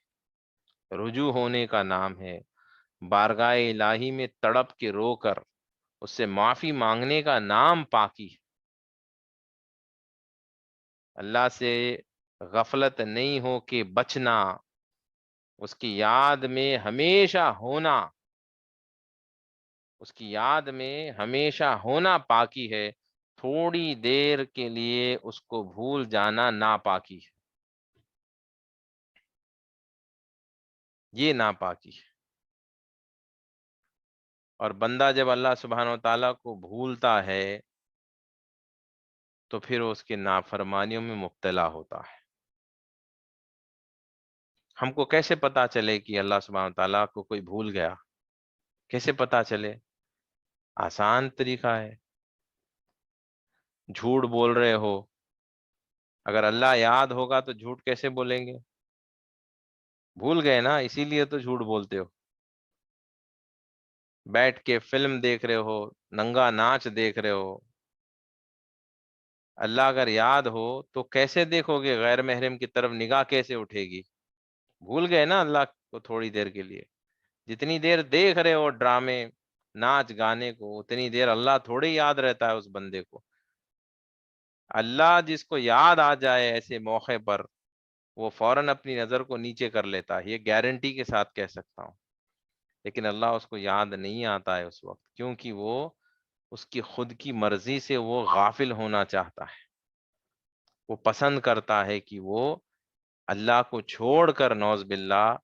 رجوع ہونے کا نام ہے، بارگاہ الہی میں تڑپ کے رو کر اس سے معافی مانگنے کا نام پاکی ہے۔ اللہ سے غفلت نہیں ہو کے بچنا، اس کی یاد میں ہمیشہ ہونا، اس کی یاد میں ہمیشہ ہونا پاکی ہے۔ تھوڑی دیر کے لیے اس کو بھول جانا ناپاکی ہے، یہ ناپاکی ہے۔ اور بندہ جب اللہ سبحانہ و تعالیٰ کو بھولتا ہے تو پھر اس کے نافرمانیوں میں مبتلا ہوتا ہے۔ ہم کو کیسے پتا چلے کہ اللہ سبحانہ و تعالیٰ کو کوئی بھول گیا؟ کیسے پتا چلے؟ آسان طریقہ ہے، جھوٹ بول رہے ہو، اگر اللہ یاد ہوگا تو جھوٹ کیسے بولیں گے؟ بھول گئے نا، اسی لیے تو جھوٹ بولتے ہو۔ بیٹھ کے فلم دیکھ رہے ہو، ننگا ناچ دیکھ رہے ہو، اللہ اگر یاد ہو تو کیسے دیکھو گے؟ غیر محرم کی طرف نگاہ کیسے اٹھے گی؟ بھول گئے نا اللہ کو تھوڑی دیر کے لیے۔ جتنی دیر دیکھ رہے ہو ڈرامے، ناچ گانے کو، اتنی دیر اللہ تھوڑی یاد رہتا ہے اس بندے کو۔ اللہ جس کو یاد آ جائے ایسے موقع پر، وہ فوراً اپنی نظر کو نیچے کر لیتا ہے، یہ گارنٹی کے ساتھ کہہ سکتا ہوں۔ لیکن اللہ اس کو یاد نہیں آتا ہے اس وقت، کیونکہ وہ اس کی خود کی مرضی سے وہ غافل ہونا چاہتا ہے۔ وہ پسند کرتا ہے کہ وہ اللہ کو چھوڑ کر نعوذ باللہ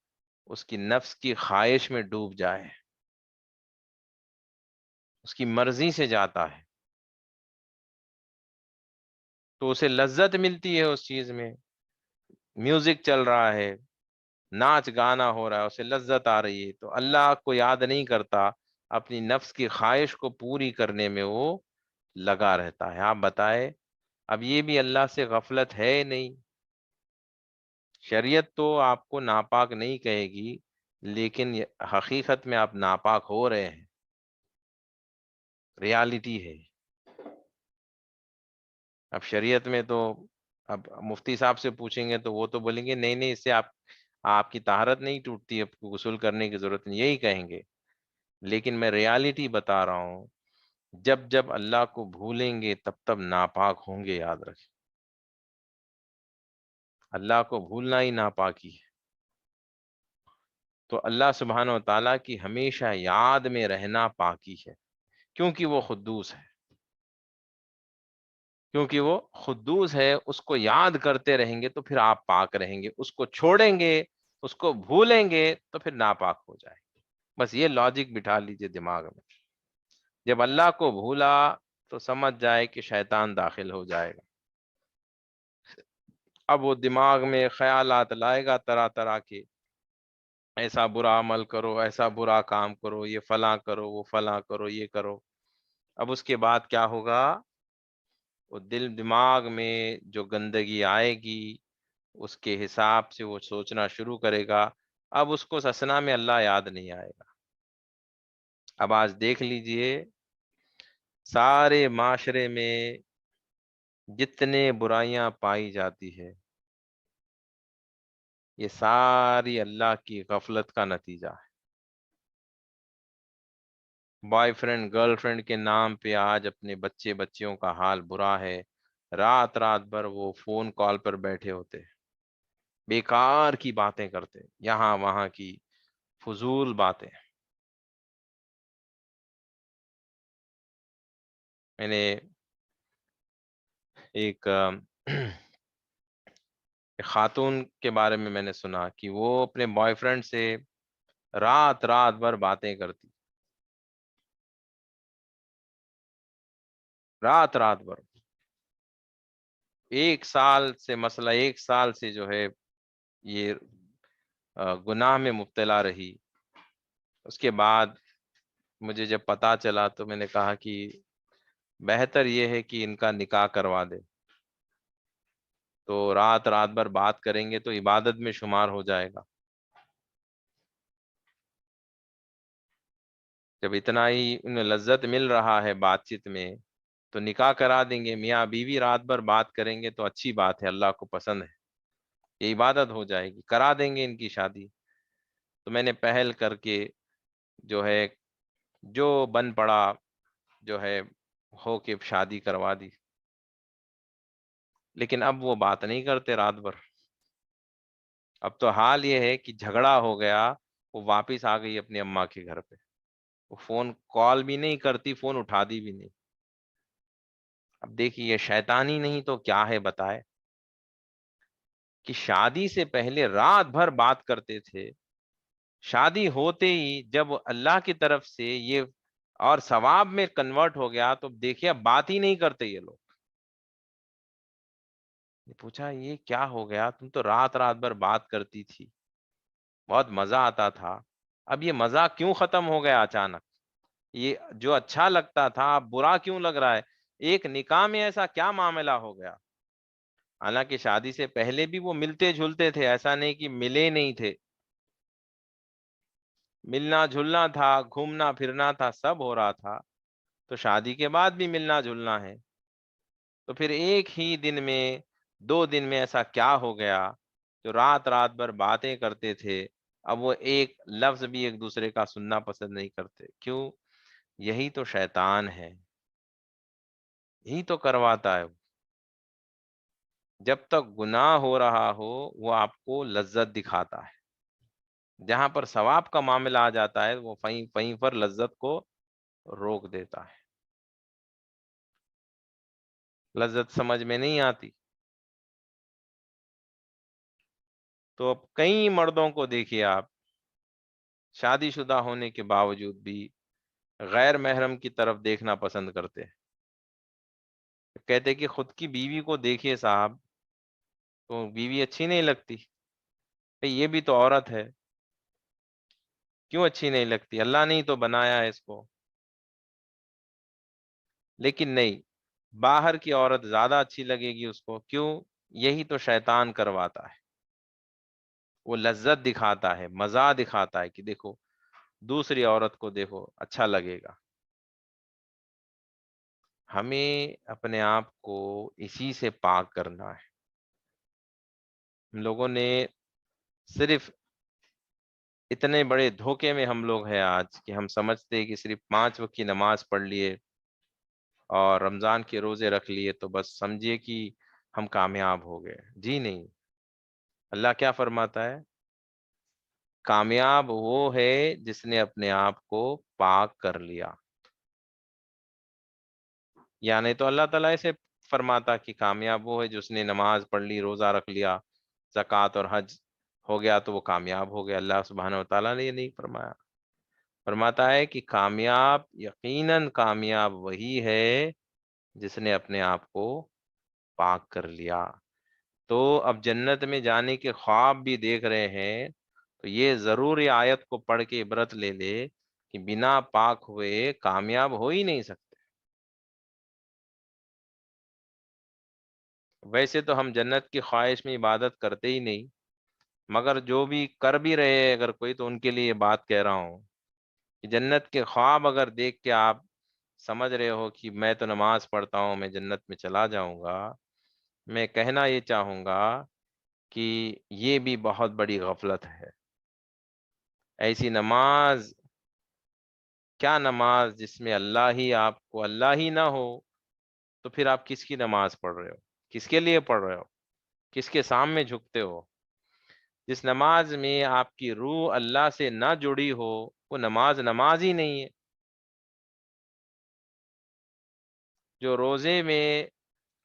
اس کی نفس کی خواہش میں ڈوب جائے، اس کی مرضی سے جاتا ہے تو اسے لذت ملتی ہے اس چیز میں۔ میوزک چل رہا ہے، ناچ گانا ہو رہا ہے، اسے لذت آ رہی ہے، تو اللہ کو یاد نہیں کرتا، اپنی نفس کی خواہش کو پوری کرنے میں وہ لگا رہتا ہے۔ آپ بتائیں، اب یہ بھی اللہ سے غفلت ہے نہیں؟ شریعت تو آپ کو ناپاک نہیں کہے گی، لیکن حقیقت میں آپ ناپاک ہو رہے ہیں، ریالٹی ہے۔ اب شریعت میں تو اب مفتی صاحب سے پوچھیں گے تو وہ تو بولیں گے نہیں نہیں، اس سے آپ کی طہارت نہیں ٹوٹتی، آپ کو غسل کرنے کی ضرورت نہیں، یہی کہیں گے۔ لیکن میں ریالٹی بتا رہا ہوں، جب جب اللہ کو بھولیں گے تب تب ناپاک ہوں گے، یاد رکھیں۔ اللہ کو بھولنا ہی ناپاکی ہے۔ تو اللہ سبحانہ و تعالیٰ کی ہمیشہ یاد میں رہنا پاکی ہے۔ کیونکہ وہ قدوس ہے، کیونکہ وہ قدوس ہے، اس کو یاد کرتے رہیں گے تو پھر آپ پاک رہیں گے، اس کو چھوڑیں گے، اس کو بھولیں گے تو پھر ناپاک ہو جائیں گے۔ بس یہ لاجک بٹھا لیجئے دماغ میں، جب اللہ کو بھولا تو سمجھ جائے کہ شیطان داخل ہو جائے گا، اب وہ دماغ میں خیالات لائے گا طرح طرح کے، ایسا برا عمل کرو، ایسا برا کام کرو، یہ فلاں کرو، وہ فلاں کرو، یہ کرو۔ اب اس کے بعد کیا ہوگا؟ وہ دل دماغ میں جو گندگی آئے گی اس کے حساب سے وہ سوچنا شروع کرے گا، اب اس کو سسنا میں اللہ یاد نہیں آئے گا۔ اب آج دیکھ لیجئے سارے معاشرے میں جتنے برائیاں پائی جاتی ہے، یہ ساری اللہ کی غفلت کا نتیجہ ہے۔ بوائے فرینڈ گرل فرینڈ کے نام پہ آج اپنے بچیوں کا حال برا ہے، رات رات بھر وہ فون کال پر بیٹھے ہوتے، بیکار کی باتیں کرتے، یہاں وہاں کی فضول باتیں۔ میں نے ایک ایک خاتون کے بارے میں نے سنا کہ وہ اپنے بوائے فرینڈ سے رات رات بھر باتیں کرتی، رات رات بھر، ایک سال سے مسئلہ، ایک سال سے جو ہے یہ گناہ میں مبتلا رہی۔ اس کے بعد مجھے جب پتا چلا تو میں نے کہا کہ بہتر یہ ہے کہ ان کا نکاح کروا دے، تو رات رات بھر بات کریں گے تو عبادت میں شمار ہو جائے گا۔ جب اتنا ہی انہیں لذت مل رہا ہے بات چیت میں تو نکاح کرا دیں گے، میاں بیوی رات بھر بات کریں گے تو اچھی بات ہے، اللہ کو پسند ہے، یہ عبادت ہو جائے گی، کرا دیں گے ان کی شادی۔ تو میں نے پہل کر کے جو ہے جو بن پڑا جو ہے ہو کے شادی کروا دی، لیکن اب وہ بات نہیں کرتے رات بھر۔ اب تو حال یہ ہے کہ جھگڑا ہو گیا، وہ واپس آ گئی اپنی اماں کے گھر پہ، وہ فون کال بھی نہیں کرتی، فون اٹھا دی بھی نہیں۔ اب دیکھیے یہ شیطانی نہیں تو کیا ہے بتائے، کہ شادی سے پہلے رات بھر بات کرتے تھے، شادی ہوتے ہی جب اللہ کی طرف سے یہ اور ثواب میں کنورٹ ہو گیا تو دیکھیے اب بات ہی نہیں کرتے یہ لوگ۔ نے پوچھا یہ کیا ہو گیا، تم تو رات رات بھر بات کرتی تھی، بہت مزہ آتا تھا، اب یہ مزہ کیوں ختم ہو گیا اچانک؟ یہ جو اچھا لگتا تھا اب برا کیوں لگ رہا ہے؟ ایک نکاح میں ایسا کیا معاملہ ہو گیا؟ حالانکہ شادی سے پہلے بھی وہ ملتے جھلتے تھے، ایسا نہیں کہ ملے نہیں تھے، ملنا جھلنا تھا، گھومنا پھرنا تھا، سب ہو رہا تھا، تو شادی کے بعد بھی ملنا جھلنا ہے، تو پھر ایک ہی دن میں، دو دن میں ایسا کیا ہو گیا جو رات رات بھر باتیں کرتے تھے اب وہ ایک لفظ بھی ایک دوسرے کا سننا پسند نہیں کرتے؟ کیوں؟ یہی تو شیطان ہے، یہی تو کرواتا ہے۔ جب تک گناہ ہو رہا ہو وہ آپ کو لذت دکھاتا ہے، جہاں پر ثواب کا معاملہ آ جاتا ہے وہ وہیں پر لذت کو روک دیتا ہے، لذت سمجھ میں نہیں آتی۔ تو اب کئی مردوں کو دیکھیے آپ، شادی شدہ ہونے کے باوجود بھی غیر محرم کی طرف دیکھنا پسند کرتے ہیں، کہتے کہ خود کی بیوی کو دیکھیے صاحب تو بیوی اچھی نہیں لگتی، یہ بھی تو عورت ہے، کیوں اچھی نہیں لگتی؟ اللہ نے ہی تو بنایا ہے اس کو۔ لیکن نہیں، باہر کی عورت زیادہ اچھی لگے گی اس کو، کیوں؟ یہی تو شیطان کرواتا ہے، وہ لذت دکھاتا ہے، مزہ دکھاتا ہے کہ دیکھو دوسری عورت کو دیکھو اچھا لگے گا۔ ہمیں اپنے آپ کو اسی سے پاک کرنا ہے۔ ہم لوگوں نے صرف اتنے بڑے دھوکے میں ہم لوگ ہیں آج کہ ہم سمجھتے ہیں کہ صرف 5 وقت کی نماز پڑھ لیے اور رمضان کے روزے رکھ لیے تو بس سمجھیے کہ ہم کامیاب ہو گئے۔ جی نہیں، اللہ کیا فرماتا ہے؟ کامیاب وہ ہے جس نے اپنے آپ کو پاک کر لیا۔ یا نہیں تو اللہ تعالیٰ ایسے فرماتا کہ کامیاب وہ ہے جس نے نماز پڑھ لی، روزہ رکھ لیا، زکوٰۃ اور حج ہو گیا تو وہ کامیاب ہو گیا۔ اللہ سبحانہ و تعالیٰ نے یہ نہیں فرمایا، فرماتا ہے کہ کامیاب، یقیناً کامیاب وہی ہے جس نے اپنے آپ کو پاک کر لیا۔ تو اب جنت میں جانے کے خواب بھی دیکھ رہے ہیں تو یہ ضرور یہ آیت کو پڑھ کے عبرت لے لے کہ بنا پاک ہوئے کامیاب ہو ہی نہیں سکتے۔ ویسے تو ہم جنت کی خواہش میں عبادت کرتے ہی نہیں، مگر جو بھی کر بھی رہے ہیں اگر کوئی، تو ان کے لیے یہ بات کہہ رہا ہوں کہ جنت کے خواب اگر دیکھ کے آپ سمجھ رہے ہو کہ میں تو نماز پڑھتا ہوں، میں جنت میں چلا جاؤں گا، میں کہنا یہ چاہوں گا کہ یہ بھی بہت بڑی غفلت ہے۔ ایسی نماز، کیا نماز جس میں اللہ ہی آپ کو اللہ ہی نہ ہو، تو پھر آپ کس کی نماز پڑھ رہے ہو؟ کس کے لیے پڑھ رہے ہو؟ کس کے سامنے جھکتے ہو؟ جس نماز میں آپ کی روح اللہ سے نہ جڑی ہو، وہ نماز نماز ہی نہیں ہے۔ جو روزے میں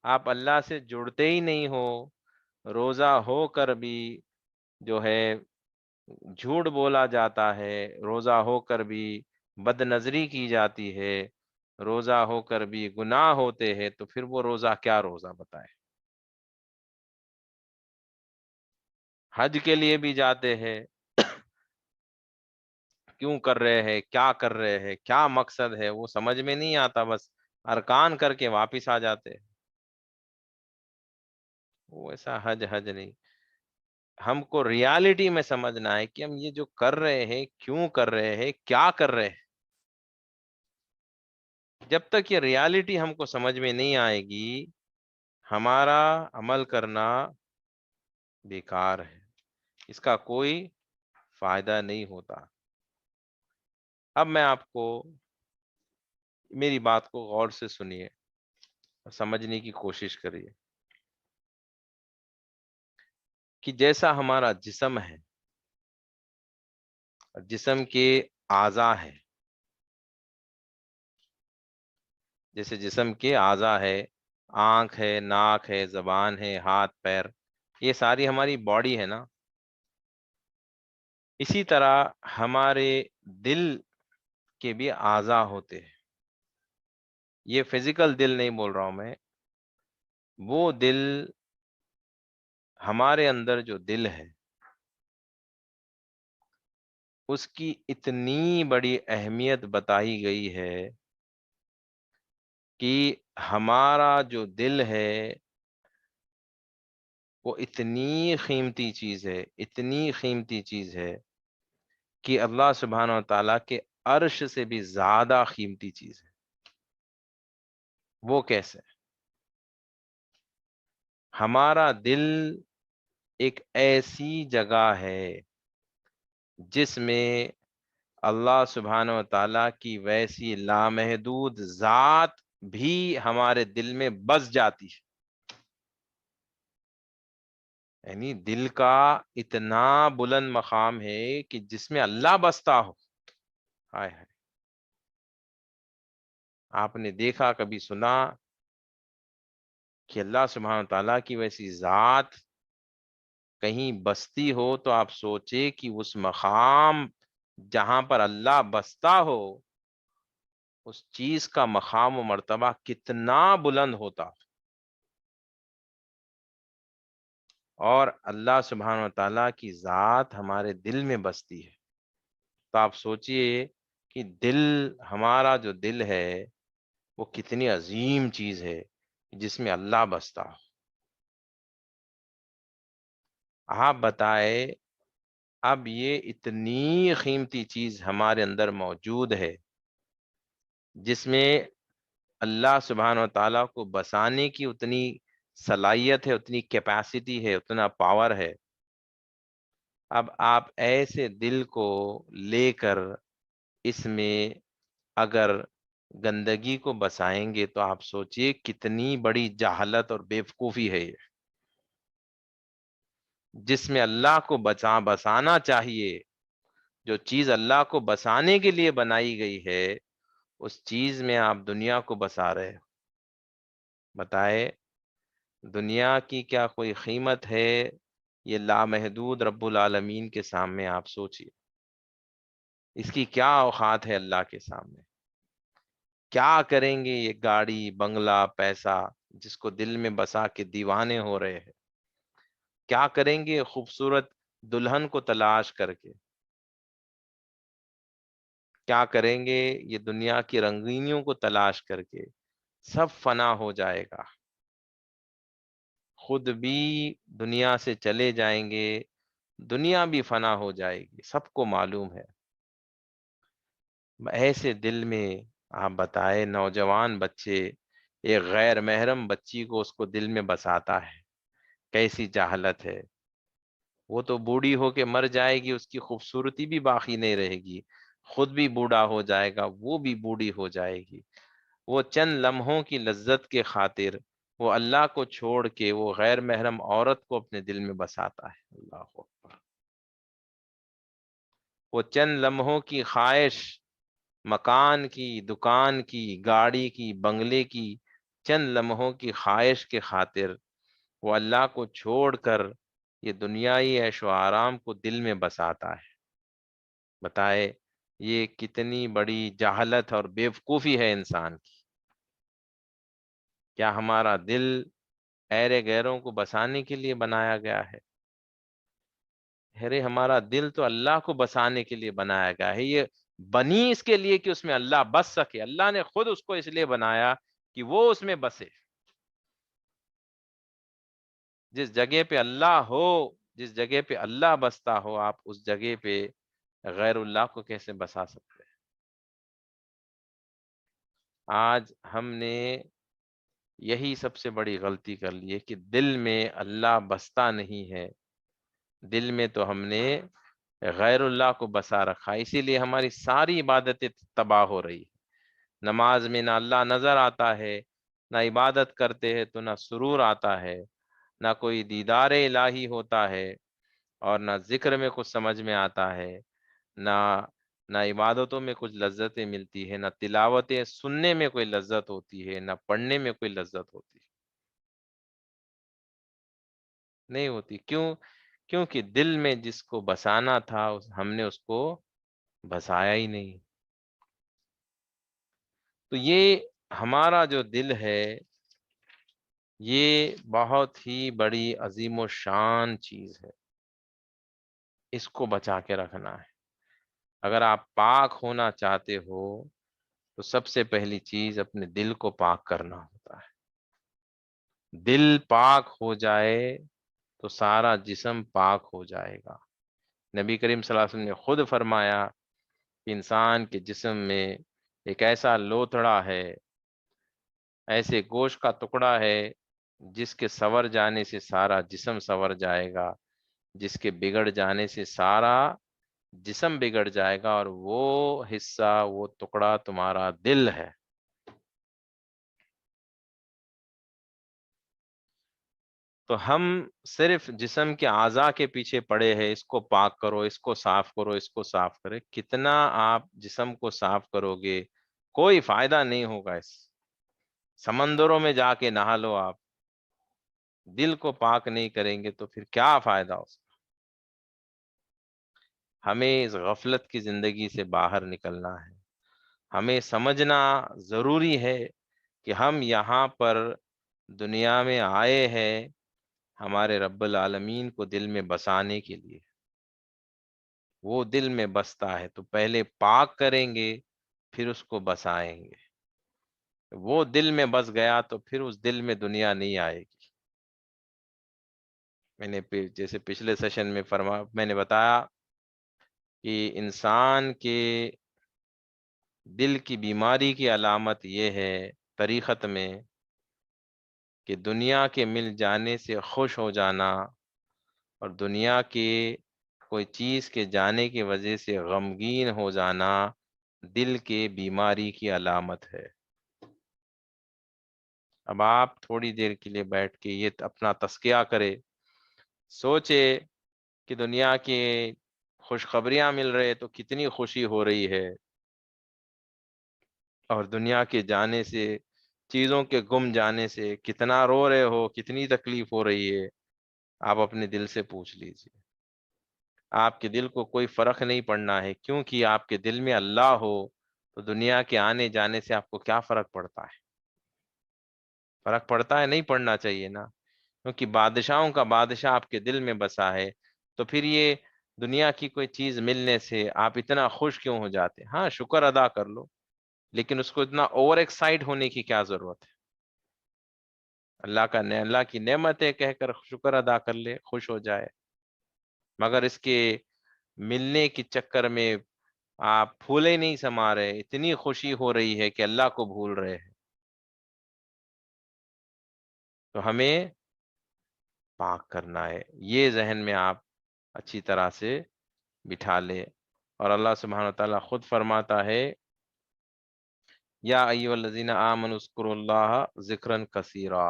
آپ اللہ سے جڑتے ہی نہیں ہو، روزہ ہو کر بھی جو ہے جھوٹ بولا جاتا ہے، روزہ ہو کر بھی بد نظری کی جاتی ہے، روزہ ہو کر بھی گناہ ہوتے ہیں، تو پھر وہ روزہ کیا روزہ بتائے؟ حج کے لیے بھی جاتے ہیں، کیوں کر رہے ہیں، کیا کر رہے ہیں، کیا مقصد ہے، وہ سمجھ میں نہیں آتا، بس ارکان کر کے واپس آ جاتے ہیں۔ وہ ایسا حج حج نہیں، ہم کو ریالٹی میں سمجھنا ہے کہ ہم یہ جو کر رہے ہیں کیوں کر رہے ہیں، کیا کر رہے ہیں۔ جب تک یہ ریالٹی ہم کو سمجھ میں نہیں آئے گی، ہمارا عمل کرنا بیکار ہے، اس کا کوئی فائدہ نہیں ہوتا۔ اب میں آپ کو، میری بات کو غور سے سنیے اور سمجھنے کی کوشش کریے کہ جیسا ہمارا جسم ہے، جسم کے اعضاء ہے، جیسے جسم کے اعضاء ہے، آنکھ ہے، ناک ہے، زبان ہے، ہاتھ پیر، یہ ساری ہماری باڈی ہے نا۔ اسی طرح ہمارے دل کے بھی اعضاء ہوتے ہیں۔ یہ فزیکل دل نہیں بول رہا ہوں میں، وہ دل، ہمارے اندر جو دل ہے اس کی اتنی بڑی اہمیت بتائی گئی ہے کہ ہمارا جو دل ہے وہ اتنی قیمتی چیز ہے، اتنی قیمتی چیز ہے کہ اللہ سبحانہ و تعالیٰ کے عرش سے بھی زیادہ قیمتی چیز ہے۔ وہ کیسے؟ ہمارا دل ایک ایسی جگہ ہے جس میں اللہ سبحانہ و تعالیٰ کی ویسی لامحدود ذات بھی ہمارے دل میں بس جاتی ہے۔ یعنی دل کا اتنا بلند مقام ہے کہ جس میں اللہ بستا ہو۔ ہائے ہائے، آپ نے دیکھا، کبھی سنا کہ اللہ سبحانہ تعالیٰ کی ویسی ذات کہیں بستی ہو؟ تو آپ سوچے کہ اس مقام جہاں پر اللہ بستا ہو، اس چیز کا مقام و مرتبہ کتنا بلند ہوتا۔ اور اللہ سبحانہ و تعالیٰ کی ذات ہمارے دل میں بستی ہے، تو آپ سوچئے کہ دل، ہمارا جو دل ہے وہ کتنی عظیم چیز ہے جس میں اللہ بستا ہو۔ آپ بتائے، اب یہ اتنی قیمتی چیز ہمارے اندر موجود ہے جس میں اللہ سبحانہ و تعالیٰ کو بسانے کی اتنی صلاحیت ہے، اتنی کیپیسٹی ہے، اتنا پاور ہے۔ اب آپ ایسے دل کو لے کر اس میں اگر گندگی کو بسائیں گے تو آپ سوچئے کتنی بڑی جہالت اور بیوقوفی ہے یہ۔ جس میں اللہ کو بسانا چاہیے، جو چیز اللہ کو بسانے کے لیے بنائی گئی ہے، اس چیز میں آپ دنیا کو بسا رہے ہو۔ بتائے دنیا کی کیا کوئی قیمت ہے؟ یہ لامحدود رب العالمین کے سامنے آپ سوچئے، اس کی کیا اوقات ہے اللہ کے سامنے؟ کیا کریں گے یہ گاڑی بنگلہ پیسہ جس کو دل میں بسا کے دیوانے ہو رہے ہیں؟ کیا کریں گے خوبصورت دلہن کو تلاش کر کے؟ کیا کریں گے یہ دنیا کی رنگینیوں کو تلاش کر کے؟ سب فنا ہو جائے گا، خود بھی دنیا سے چلے جائیں گے، دنیا بھی فنا ہو جائے گی، سب کو معلوم ہے۔ ایسے دل میں آپ بتائے نوجوان بچے ایک غیر محرم بچی کو اس کو دل میں بساتا ہے، کیسی جہالت ہے! وہ تو بوڑھی ہو کے مر جائے گی، اس کی خوبصورتی بھی باقی نہیں رہے گی، خود بھی بوڑھا ہو جائے گا، وہ بھی بوڑھی ہو جائے گی۔ وہ چند لمحوں کی لذت کے خاطر وہ اللہ کو چھوڑ کے وہ غیر محرم عورت کو اپنے دل میں بساتا ہے۔ اللہ اکبر! وہ چند لمحوں کی خواہش، مکان کی، دکان کی، گاڑی کی، بنگلے کی، چند لمحوں کی خواہش کے خاطر وہ اللہ کو چھوڑ کر یہ دنیائی عیش و آرام کو دل میں بساتا ہے۔ بتائے یہ کتنی بڑی جہالت اور بیوقوفی ہے انسان کی! کیا ہمارا دل ایرے غیروں کو بسانے کے لیے بنایا گیا ہے؟ ارے ہمارا دل تو اللہ کو بسانے کے لیے بنایا گیا ہے، یہ بنی اس کے لیے کہ اس میں اللہ بس سکے۔ اللہ نے خود اس کو اس لیے بنایا کہ وہ اس میں بسے۔ جس جگہ پہ اللہ ہو، جس جگہ پہ اللہ بستا ہو، آپ اس جگہ پہ غیر اللہ کو کیسے بسا سکتے ہیں؟ آج ہم نے یہی سب سے بڑی غلطی کر لی ہے کہ دل میں اللہ بستا نہیں ہے، دل میں تو ہم نے غیر اللہ کو بسا رکھا، اسی لیے ہماری ساری عبادتیں تباہ ہو رہی ہے۔ نماز میں نہ اللہ نظر آتا ہے، نہ عبادت کرتے ہیں تو نہ سرور آتا ہے، نہ کوئی دیدار الہی ہوتا ہے، اور نہ ذکر میں کچھ سمجھ میں آتا ہے، نہ نہ عبادتوں میں کچھ لذتیں ملتی ہے، نہ تلاوتیں سننے میں کوئی لذت ہوتی ہے، نہ پڑھنے میں کوئی لذت ہوتی ہے، نہیں ہوتی۔ کیوں؟ کیونکہ دل میں جس کو بسانا تھا ہم نے اس کو بسایا ہی نہیں۔ تو یہ ہمارا جو دل ہے یہ بہت ہی بڑی عظیم و شان چیز ہے، اس کو بچا کے رکھنا ہے۔ اگر آپ پاک ہونا چاہتے ہو تو سب سے پہلی چیز اپنے دل کو پاک کرنا ہوتا ہے۔ دل پاک ہو جائے تو سارا جسم پاک ہو جائے گا۔ نبی کریم صلی اللہ علیہ وسلم نے خود فرمایا کہ انسان کے جسم میں ایک ایسا لوتھڑا ہے، ایسے گوشت کا ٹکڑا ہے جس کے سور جانے سے سارا جسم سور جائے گا، جس کے بگڑ جانے سے سارا جسم بگڑ جائے گا، اور وہ حصہ، وہ ٹکڑا تمہارا دل ہے۔ تو ہم صرف جسم کے اعضاء کے پیچھے پڑے ہیں، اس کو پاک کرو، اس کو صاف کرو، اس کو صاف کرے۔ کتنا آپ جسم کو صاف کرو گے کوئی فائدہ نہیں ہوگا، اس سمندروں میں جا کے نہا لو آپ، دل کو پاک نہیں کریں گے تو پھر کیا فائدہ اس کا؟ ہمیں اس غفلت کی زندگی سے باہر نکلنا ہے۔ ہمیں سمجھنا ضروری ہے کہ ہم یہاں پر دنیا میں آئے ہیں ہمارے رب العالمین کو دل میں بسانے کے لیے۔ وہ دل میں بستا ہے تو پہلے پاک کریں گے، پھر اس کو بسائیں گے۔ وہ دل میں بس گیا تو پھر اس دل میں دنیا نہیں آئے گی۔ میں نے جیسے پچھلے سیشن میں میں نے بتایا کہ انسان کے دل کی بیماری کی علامت یہ ہے طریقت میں کہ دنیا کے مل جانے سے خوش ہو جانا، اور دنیا کے کوئی چیز کے جانے کی وجہ سے غمگین ہو جانا دل کے بیماری کی علامت ہے۔ اب آپ تھوڑی دیر کے لیے بیٹھ کے یہ اپنا تزکیہ کرے، سوچے کہ دنیا کی خوشخبریاں مل رہے تو کتنی خوشی ہو رہی ہے، اور دنیا کے جانے سے چیزوں کے گم جانے سے کتنا رو رہے ہو، کتنی تکلیف ہو رہی ہے، آپ اپنے دل سے پوچھ لیجیے۔ آپ کے دل کو کوئی فرق نہیں پڑنا ہے، کیونکہ آپ کے دل میں اللہ ہو تو دنیا کے آنے جانے سے آپ کو کیا فرق پڑتا ہے؟ فرق پڑتا ہے؟ نہیں پڑنا چاہیے نا، کیونکہ بادشاہوں کا بادشاہ آپ کے دل میں بسا ہے، تو پھر یہ دنیا کی کوئی چیز ملنے سے آپ اتنا خوش کیوں ہو جاتے؟ ہاں شکر ادا کر لو، لیکن اس کو اتنا اوور ایکسائٹ ہونے کی کیا ضرورت ہے؟ اللہ کی نعمت ہے کہہ کر شکر ادا کر لے، خوش ہو جائے، مگر اس کے ملنے کے چکر میں آپ پھولے نہیں سما رہے، اتنی خوشی ہو رہی ہے کہ اللہ کو بھول رہے ہیں۔ تو ہمیں پاک کرنا ہے، یہ ذہن میں آپ اچھی طرح سے بٹھا لے۔ اور اللہ سبحانہ وتعالیٰ خود فرماتا ہے، یا ایھا الذین آمنوا اذکروا اللہ ذکرا کثیرا،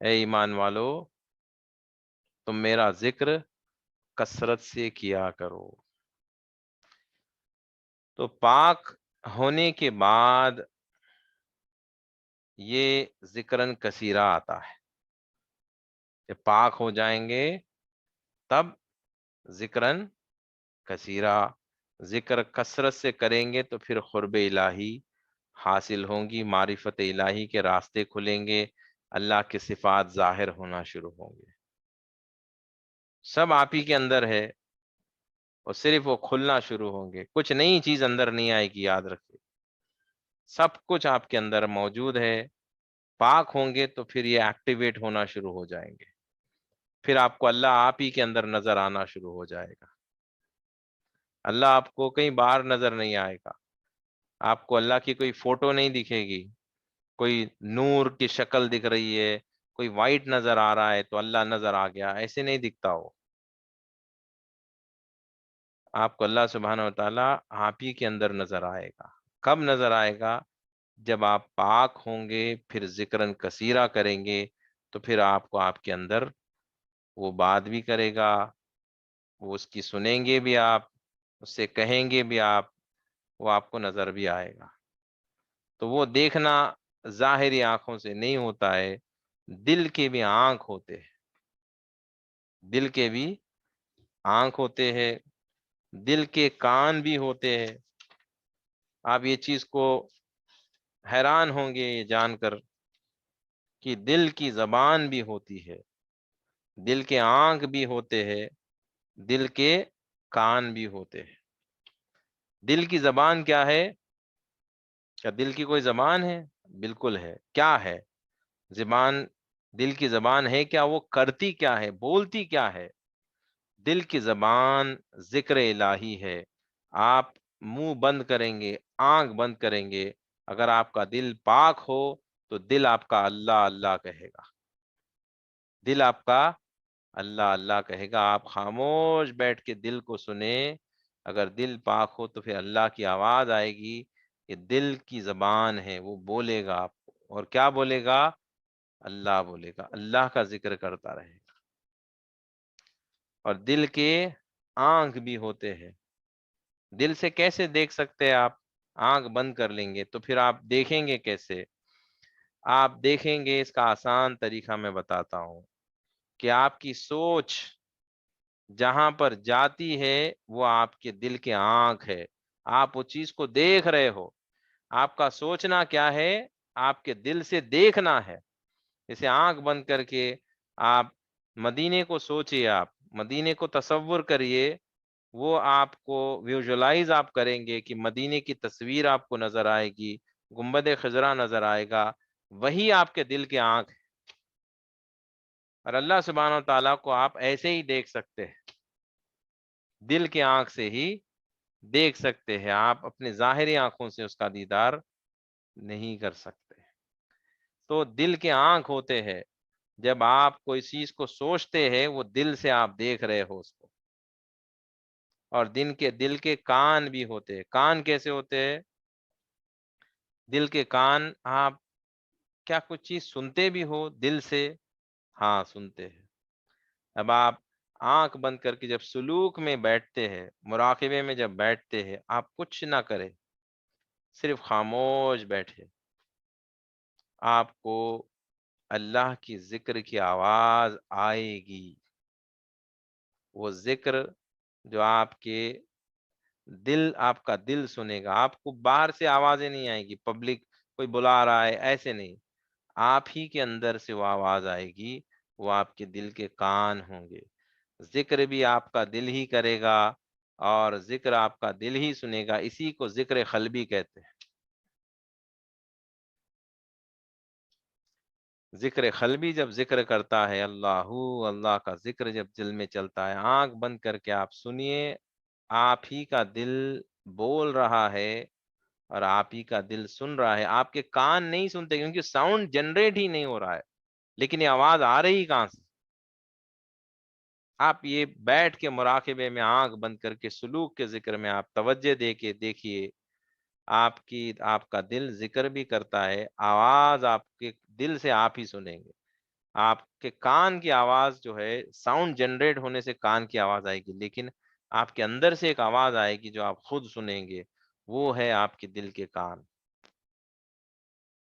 اے ایمان والو تم میرا ذکر کثرت سے کیا کرو۔ تو پاک ہونے کے بعد یہ ذکرن کثیرہ آتا ہے، جب پاک ہو جائیں گے تب ذکرن کثیرہ، ذکر کثرت سے کریں گے تو پھر قرب الہی حاصل ہوں گی، معرفت الہی کے راستے کھلیں گے، اللہ کے صفات ظاہر ہونا شروع ہوں گے۔ سب آپ ہی کے اندر ہے، اور صرف وہ کھلنا شروع ہوں گے، کچھ نئی چیز اندر نہیں آئے گی، یاد رکھیں سب کچھ آپ کے اندر موجود ہے۔ پاک ہوں گے تو پھر یہ ایکٹیویٹ ہونا شروع ہو جائیں گے، پھر آپ کو اللہ آپ ہی کے اندر نظر آنا شروع ہو جائے گا۔ اللہ آپ کو کہیں باہر نظر نہیں آئے گا، آپ کو اللہ کی کوئی فوٹو نہیں دکھے گی، کوئی نور کی شکل دکھ رہی ہے، کوئی وائٹ نظر آ رہا ہے تو اللہ نظر آ گیا، ایسے نہیں دکھتا ہو۔ آپ کو اللہ سبحانہ و تعالیٰ آپ ہی کے اندر نظر آئے گا۔ کب نظر آئے گا؟ جب آپ پاک ہوں گے، پھر ذکرن کثیرہ کریں گے، تو پھر آپ کو آپ کے اندر وہ بات بھی کرے گا، وہ اس کی سنیں گے بھی آپ، اس سے کہیں گے بھی آپ، وہ آپ کو نظر بھی آئے گا۔ تو وہ دیکھنا ظاہری آنکھوں سے نہیں ہوتا ہے، دل کے بھی آنکھ ہوتے ہیں، دل کے بھی آنکھ ہوتے ہیں، دل کے کان بھی ہوتے ہیں۔ آپ یہ چیز کو حیران ہوں گے یہ جان کر کہ دل کی زبان بھی ہوتی ہے، دل کے آنکھ بھی ہوتے ہیں، دل کے کان بھی ہوتے ہیں۔ دل کی زبان کیا ہے؟ کیا دل کی کوئی زبان ہے؟ بالکل ہے۔ کیا ہے زبان؟ دل کی زبان ہے کیا؟ وہ کرتی کیا ہے؟ بولتی کیا ہے؟ دل کی زبان ذکر الہی ہے۔ آپ منہ بند کریں گے، آنکھ بند کریں گے، اگر آپ کا دل پاک ہو تو دل آپ کا اللہ اللہ کہے گا، دل آپ کا اللہ اللہ کہے گا۔ آپ خاموش بیٹھ کے دل کو سنیں، اگر دل پاک ہو تو پھر اللہ کی آواز آئے گی، یہ دل کی زبان ہے، وہ بولے گا آپ کو، اور کیا بولے گا؟ اللہ بولے گا، اللہ کا ذکر کرتا رہے گا۔ اور دل کے آنکھ بھی ہوتے ہیں۔ دل سے کیسے دیکھ سکتے ہیں آپ؟ آنکھ بند کر لیں گے تو پھر آپ دیکھیں گے کیسے؟ آپ دیکھیں گے، اس کا آسان طریقہ میں بتاتا ہوں، کہ آپ کی سوچ جہاں پر جاتی ہے وہ آپ کے دل کے آنکھ ہے، آپ وہ چیز کو دیکھ رہے ہو۔ آپ کا سوچنا کیا ہے؟ آپ کے دل سے دیکھنا ہے۔ جیسے آنکھ بند کر کے آپ مدینے کو سوچئے، آپ مدینے کو تصور کریے، وہ آپ کو ویژولائز آپ کریں گے کہ مدینے کی تصویر آپ کو نظر آئے گی، گنبد خضرا نظر آئے گا، وہی آپ کے دل کے آنکھ ہے۔ اور اللہ سبحانہ و تعالیٰ کو آپ ایسے ہی دیکھ سکتے ہیں، دل کے آنکھ سے ہی دیکھ سکتے ہیں، آپ اپنے ظاہری آنکھوں سے اس کا دیدار نہیں کر سکتے۔ تو دل کے آنکھ ہوتے ہیں، جب آپ کوئی چیز کو سوچتے ہیں وہ دل سے آپ دیکھ رہے ہو اس کو۔ اور دل کے کان بھی ہوتے ہیں۔ کان کیسے ہوتے ہیں؟ دل کے کان، آپ کیا کچھ چیز سنتے بھی ہو دل سے؟ ہاں سنتے ہیں۔ اب آپ آنکھ بند کر کے جب سلوک میں بیٹھتے ہیں، مراقبے میں جب بیٹھتے ہیں، آپ کچھ نہ کریں، صرف خاموش بیٹھے، آپ کو اللہ کی ذکر کی آواز آئے گی. وہ ذکر جو آپ کا دل سنے گا. آپ کو باہر سے آوازیں نہیں آئیں گی، پبلک کوئی بلا رہا ہے ایسے نہیں، آپ ہی کے اندر سے وہ آواز آئے گی. وہ آپ کے دل کے کان ہوں گے. ذکر بھی آپ کا دل ہی کرے گا اور ذکر آپ کا دل ہی سنے گا. اسی کو ذکر قلبی کہتے ہیں. ذکر قلبی جب ذکر کرتا ہے، اللہ کا ذکر جب دل میں چلتا ہے، آنکھ بند کر کے آپ سنیے، آپ ہی کا دل بول رہا ہے اور آپ ہی کا دل سن رہا ہے. آپ کے کان نہیں سنتے کیونکہ ساؤنڈ جنریٹ ہی نہیں ہو رہا ہے، لیکن یہ آواز آ رہی کہاں سے؟ آپ یہ بیٹھ کے مراقبے میں آنکھ بند کر کے سلوک کے ذکر میں آپ توجہ دے کے دیکھیے، آپ کا دل ذکر بھی کرتا ہے، آواز آپ کے دل سے آپ ہی سنیں گے. آپ کے کان کی آواز جو ہے، ساؤنڈ جنریٹ ہونے سے کان کی آواز آئے گی، لیکن آپ کے اندر سے ایک آواز آئے گی جو آپ خود سنیں گے، وہ ہے آپ کے دل کے کان.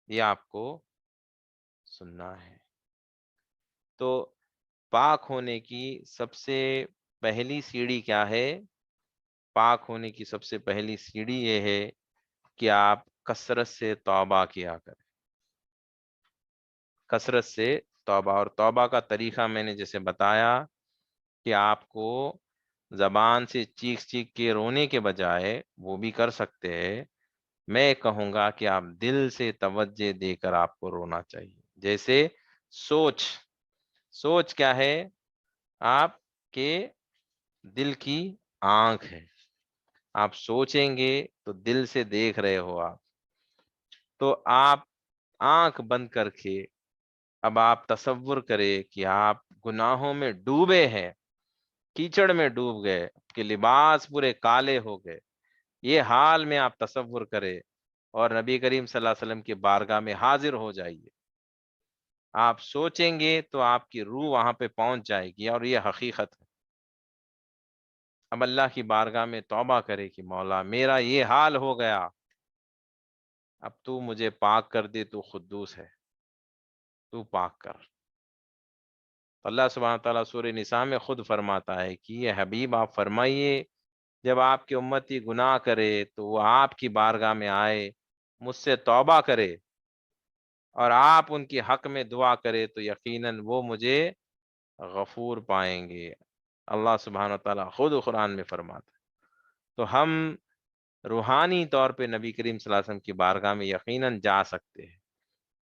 یہ آپ کو سننا ہے. تو پاک ہونے کی سب سے پہلی سیڑھی کیا ہے؟ پاک ہونے کی سب سے پہلی سیڑھی یہ ہے کہ آپ کثرت سے توبہ کیا کریں. کثرت سے توبہ. اور توبہ کا طریقہ میں نے جیسے بتایا کہ آپ کو زبان سے چیخ چیخ کے رونے کے بجائے وہ بھی کر سکتے ہیں. میں کہوں گا کہ آپ دل سے توجہ دے کر آپ کو رونا چاہیے. جیسے سوچ. سوچ کیا ہے؟ آپ کے دل کی آنکھ ہے. آپ سوچیں گے تو دل سے دیکھ رہے ہو آپ. تو آپ آنکھ بند کر کے اب آپ تصور کرے کہ آپ گناہوں میں ڈوبے ہیں، کیچڑ میں ڈوب گئے کہ لباس پورے کالے ہو گئے. یہ حال میں آپ تصور کرے اور نبی کریم صلی اللہ علیہ وسلم کی بارگاہ میں حاضر ہو جائیے. آپ سوچیں گے تو آپ کی روح وہاں پہ پہنچ جائے گی، اور یہ حقیقت ہے. اب اللہ کی بارگاہ میں توبہ کرے کہ مولا میرا یہ حال ہو گیا، اب تو مجھے پاک کر دے، تو قدوس ہے، تو پاک کر. اللہ سبحانہ تعالیٰ سورہ نساء میں خود فرماتا ہے کہ یہ حبیب آپ فرمائیے، جب آپ کی امتی گناہ کرے تو وہ آپ کی بارگاہ میں آئے، مجھ سے توبہ کرے اور آپ ان کی حق میں دعا کرے تو یقیناً وہ مجھے غفور پائیں گے. اللہ سبحانہ تعالیٰ خود قرآن میں فرماتا ہے. تو ہم روحانی طور پہ نبی کریم صلی اللہ علیہ وسلم کی بارگاہ میں یقیناً جا سکتے ہیں.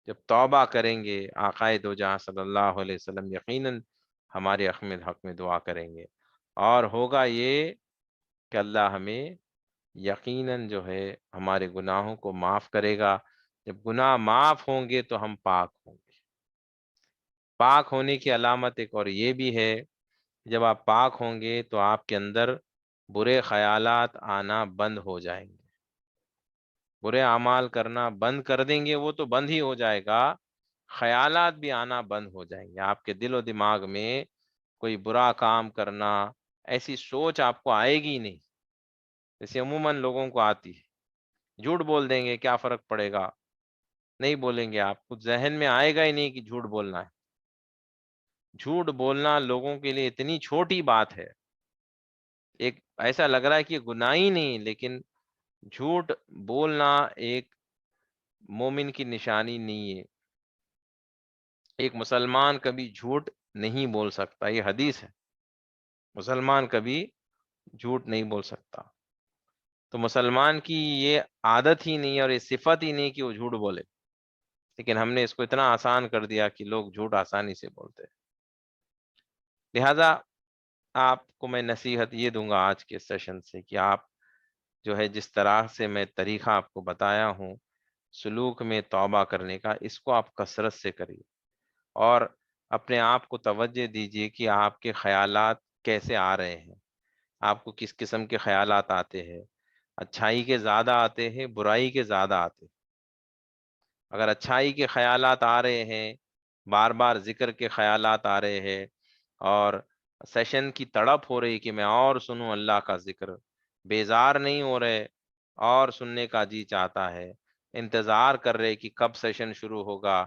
جب توبہ کریں گے، آقائے دو جہاں صلی اللہ علیہ وسلم یقیناً ہمارے حق میں دعا کریں گے، اور ہوگا یہ کہ اللہ ہمیں یقیناً جو ہے ہمارے گناہوں کو معاف کرے گا. جب گناہ معاف ہوں گے تو ہم پاک ہوں گے. پاک ہونے کی علامت ایک اور یہ بھی ہے، جب آپ پاک ہوں گے تو آپ کے اندر برے خیالات آنا بند ہو جائیں گے. برے اعمال کرنا بند کر دیں گے، وہ تو بند ہی ہو جائے گا، خیالات بھی آنا بند ہو جائیں گے. آپ کے دل و دماغ میں کوئی برا کام کرنا، ایسی سوچ آپ کو آئے گی نہیں جیسے عموماً لوگوں کو آتی ہے. جھوٹ بول دیں گے، کیا فرق پڑے گا، نہیں بولیں گے. آپ کو ذہن میں آئے گا ہی نہیں کہ جھوٹ بولنا ہے. جھوٹ بولنا لوگوں کے لیے اتنی چھوٹی بات ہے، ایک ایسا لگ رہا ہے کہ یہ گناہ ہی نہیں، لیکن جھوٹ بولنا ایک مومن کی نشانی نہیں ہے. ایک مسلمان کبھی جھوٹ نہیں بول سکتا، یہ حدیث ہے. مسلمان کبھی جھوٹ نہیں بول سکتا. تو مسلمان کی یہ عادت ہی نہیں ہے اور یہ صفت ہی نہیں کہ وہ جھوٹ بولے، لیکن ہم نے اس کو اتنا آسان کر دیا کہ لوگ جھوٹ آسانی سے بولتے ہیں. لہذا آپ کو میں نصیحت یہ دوں گا آج کے سیشن سے کہ آپ جو ہے جس طرح سے میں طریقہ آپ کو بتایا ہوں سلوک میں توبہ کرنے کا، اس کو آپ کثرت سے کریے اور اپنے آپ کو توجہ دیجیے کہ آپ کے خیالات کیسے آ رہے ہیں. آپ کو کس قسم کے خیالات آتے ہیں؟ اچھائی کے زیادہ آتے ہیں، برائی کے زیادہ آتے ہیں؟ اگر اچھائی کے خیالات آ رہے ہیں، بار بار ذکر کے خیالات آ رہے ہیں، اور سیشن کی تڑپ ہو رہی کہ میں اور سنوں اللہ کا ذکر، بیزار نہیں ہو رہے اور سننے کا جی چاہتا ہے، انتظار کر رہے کہ کب سیشن شروع ہوگا،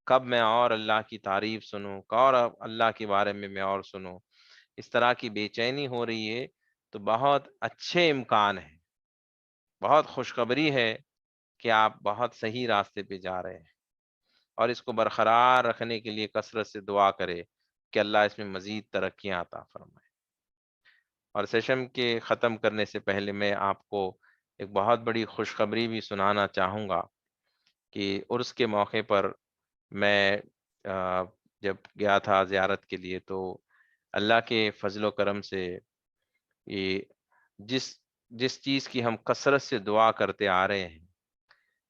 کب میں اور اللہ کی تعریف سنوں، اور اللہ کے بارے میں میں اور سنوں، اس طرح کی بے چینی ہو رہی ہے، تو بہت اچھے امکان ہیں، بہت خوشخبری ہے کہ آپ بہت صحیح راستے پہ جا رہے ہیں، اور اس کو برقرار رکھنے کے لیے کثرت سے دعا کرے کہ اللہ اس میں مزید ترقیاں عطا فرمائے۔ اور سیشن کے ختم کرنے سے پہلے میں آپ کو ایک بہت بڑی خوشخبری بھی سنانا چاہوں گا کہ عرس کے موقع پر میں جب گیا تھا زیارت کے لیے، تو اللہ کے فضل و کرم سے یہ جس جس چیز کی ہم کثرت سے دعا کرتے آ رہے ہیں،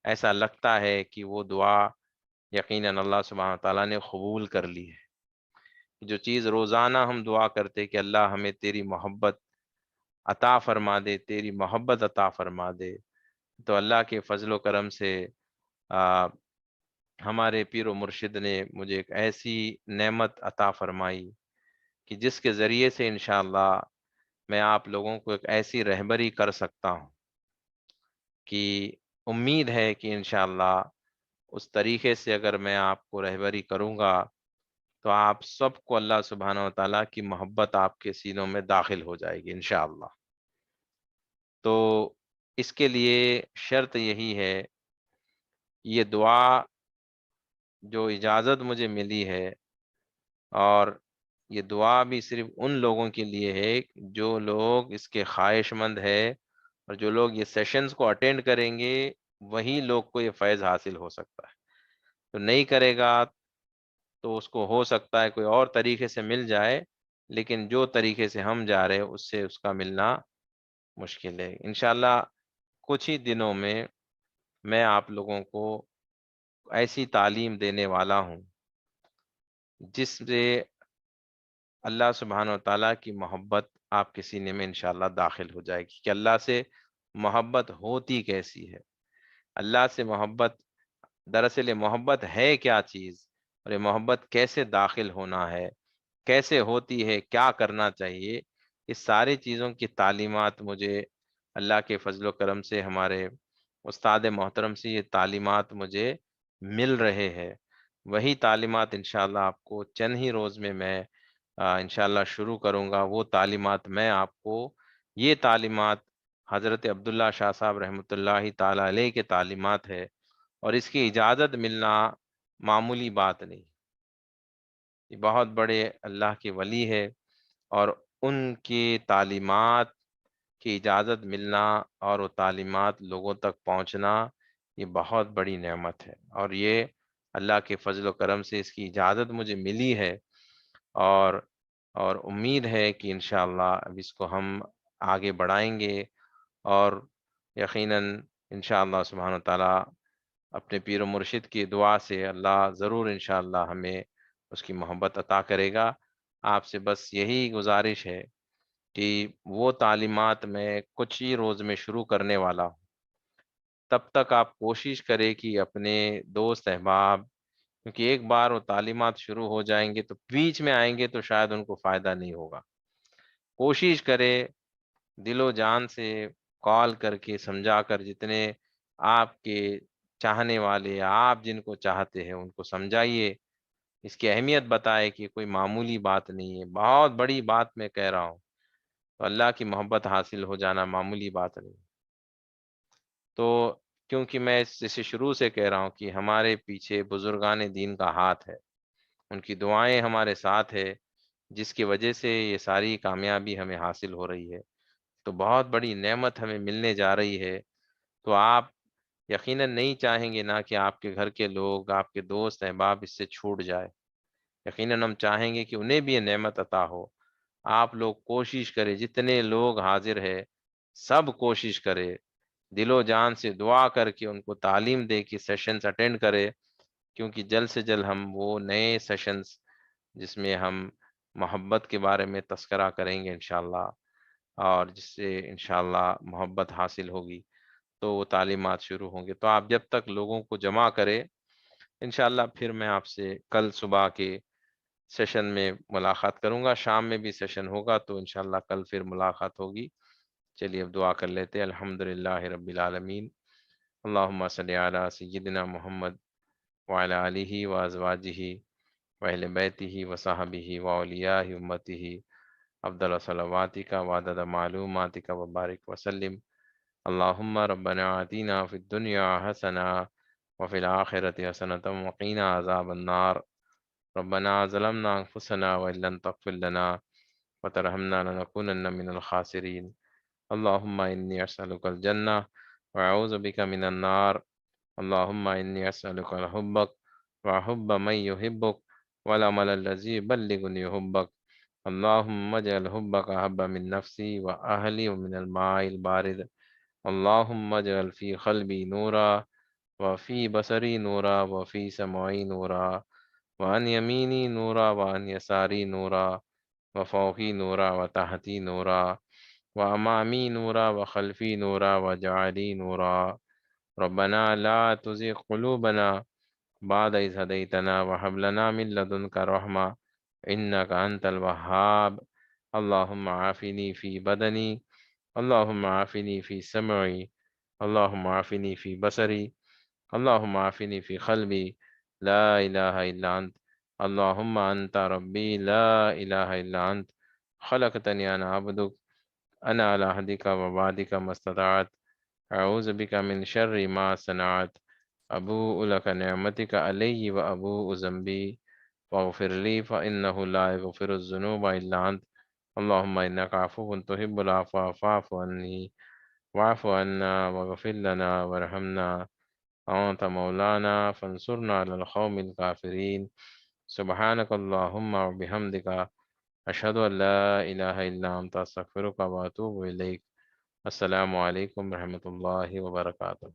ایسا لگتا ہے کہ وہ دعا یقیناً اللہ سبحانہ تعالیٰ نے قبول کر لی ہے۔ جو چیز روزانہ ہم دعا کرتے کہ اللہ ہمیں تیری محبت عطا فرما دے، تیری محبت عطا فرما دے، تو اللہ کے فضل و کرم سے آ، ہمارے پیر و مرشد نے مجھے ایک ایسی نعمت عطا فرمائی کہ جس کے ذریعے سے انشاءاللہ میں آپ لوگوں کو ایک ایسی رہبری کر سکتا ہوں کہ امید ہے کہ انشاءاللہ اس طریقے سے اگر میں آپ کو رہبری کروں گا تو آپ سب کو اللہ سبحانہ و تعالیٰ کی محبت آپ کے سینوں میں داخل ہو جائے گی انشاءاللہ۔ تو اس کے لیے شرط یہی ہے، یہ دعا جو اجازت مجھے ملی ہے، اور یہ دعا بھی صرف ان لوگوں کے لیے ہے جو لوگ اس کے خواہش مند ہے، اور جو لوگ یہ سیشنز کو اٹینڈ کریں گے وہی لوگ کو یہ فیض حاصل ہو سکتا ہے۔ تو نہیں کرے گا تو اس کو ہو سکتا ہے کوئی اور طریقے سے مل جائے، لیکن جو طریقے سے ہم جا رہے ہیں اس سے اس کا ملنا مشکل ہے۔ انشاءاللہ کچھ ہی دنوں میں آپ لوگوں کو ایسی تعلیم دینے والا ہوں جس سے اللہ سبحانہ و تعالیٰ کی محبت آپ کے سینے میں انشاءاللہ داخل ہو جائے گی کہ اللہ سے محبت ہوتی کیسی ہے، اللہ سے محبت، دراصل یہ محبت ہے کیا چیز، اور یہ محبت کیسے داخل ہونا ہے، کیسے ہوتی ہے، کیا کرنا چاہیے، اس ساری چیزوں کی تعلیمات مجھے اللہ کے فضل و کرم سے، ہمارے استاد محترم سے یہ تعلیمات مجھے مل رہے ہیں۔ وہی تعلیمات انشاءاللہ آپ کو چند ہی روز میں انشاءاللہ شروع کروں گا۔ وہ تعلیمات میں آپ کو، یہ تعلیمات حضرت عبداللہ شاہ صاحب رحمۃ اللہ تعالی علیہ کے تعلیمات ہے، اور اس کی اجازت ملنا معمولی بات نہیں، یہ بہت بڑے اللہ کے ولی ہے، اور ان کی تعلیمات کی اجازت ملنا اور وہ تعلیمات لوگوں تک پہنچنا، یہ بہت بڑی نعمت ہے، اور یہ اللہ کے فضل و کرم سے اس کی اجازت مجھے ملی ہے، اور اور امید ہے کہ انشاءاللہ اب اس کو ہم آگے بڑھائیں گے، اور یقیناً انشاءاللہ سبحانہ تعالیٰ اپنے پیر و مرشد کی دعا سے اللہ ضرور انشاءاللہ ہمیں اس کی محبت عطا کرے گا۔ آپ سے بس یہی گزارش ہے کہ وہ تعلیمات میں کچھ ہی روز میں شروع کرنے والا ہوں، تب تک آپ کوشش کریں کہ اپنے دوست احباب، کیونکہ ایک بار وہ تعلیمات شروع ہو جائیں گے تو بیچ میں آئیں گے تو شاید ان کو فائدہ نہیں ہوگا، کوشش کرے دل و جان سے کال کر کے سمجھا کر، جتنے آپ کے چاہنے والے، آپ جن کو چاہتے ہیں ان کو سمجھائیے، اس کی اہمیت بتائے کہ کوئی معمولی بات نہیں ہے، بہت بڑی بات میں کہہ رہا ہوں، تو اللہ کی محبت حاصل ہو جانا معمولی بات نہیں۔ تو کیونکہ میں جسے شروع سے کہہ رہا ہوں کہ ہمارے پیچھے بزرگان دین کا ہاتھ ہے، ان کی دعائیں ہمارے ساتھ ہے، جس کی وجہ سے یہ ساری کامیابی ہمیں حاصل ہو رہی ہے، تو بہت بڑی نعمت ہمیں ملنے جا رہی ہے۔ تو آپ یقیناً نہیں چاہیں گے نا کہ آپ کے گھر کے لوگ، آپ کے دوست احباب اس سے چھوٹ جائے، یقیناً ہم چاہیں گے کہ انہیں بھی یہ نعمت عطا ہو۔ آپ لوگ کوشش کریں، جتنے لوگ حاضر ہے سب کوشش کرے، دل و جان سے دعا کر کے ان کو تعلیم دے کہ سیشنز اٹینڈ کرے، کیونکہ جلد سے جلد ہم وہ نئے سیشنز جس میں ہم محبت کے بارے میں تذکرہ کریں گے انشاءاللہ، اور جس سے انشاءاللہ محبت حاصل ہوگی، تو وہ تعلیمات شروع ہوں گے۔ تو آپ جب تک لوگوں کو جمع کرے، انشاءاللہ پھر میں آپ سے کل صبح کے سیشن میں ملاقات کروں گا، شام میں بھی سیشن ہوگا، تو انشاءاللہ کل پھر ملاقات ہوگی۔ چلیے اب دعا کر لیتے ہیں۔ الحمدللہ رب العالمین، اللهم صل على سيدنا محمد وعلى آله وأزواجه وأهل بيته وصحبه وأولياء أمته أفضل صلواتك وعدد معلوماتك وبارك وسلم. اللهم ربنا آتنا في الدنيا حسنة وفي الآخرة حسنة وقنا عذاب النار. ربنا ظلمنا أنفسنا وإن لم تغفر لنا وترحمنا لنكونن من الخاسرين. اللهم إني أسألك الجنة وأعوذ بك من النار. اللهم إني أسألك حبك وحب من يحبك والعمل الذي يبلغني حبك. اللهم اجعل حبك أحب من نفسي وأهلي ومن الماء البارد. اللهم اجعل في قلبي نورا وفي بصري نورا وفي سمعي نورا وعن يميني نورا وعن يساري نورا وفوقي نورا وتحتي نورا وأمامي نورا وخلفي نورا وجعلي نورا. ربنا لا تزغ قلوبنا بعد إذ هديتنا وهب لنا من لدنك رحمة إنك أنت الوهاب. اللهم عافني في بدني. اللهم عافني في سمعي. اللهم عافني في بصري. اللهم عافني في قلبي. لا إله إلا أنت. اللهم أنت ربي لا إله إلا أنت. خلقتني أنا عبدك. أنا على عهدك ووعدك ما استطعت. أعوذ بك من شر ما صنعت. أبوء لك نعمتك علي وأبوء ذنبي فاغفر لي فإنه لا يغفر الذنوب إلا أنت. اللهم إنك عفو تحب العفو فاعف عني واعف عنا واغفر لنا وارحمنا. أنت مولانا فانصرنا على القوم الكافرين. سبحانك اللهم وبحمدك أشهد أن لا إله إلا أنت أستغفرك وأتوب إليك. السلام علیکم ورحمۃ اللہ وبرکاتہ.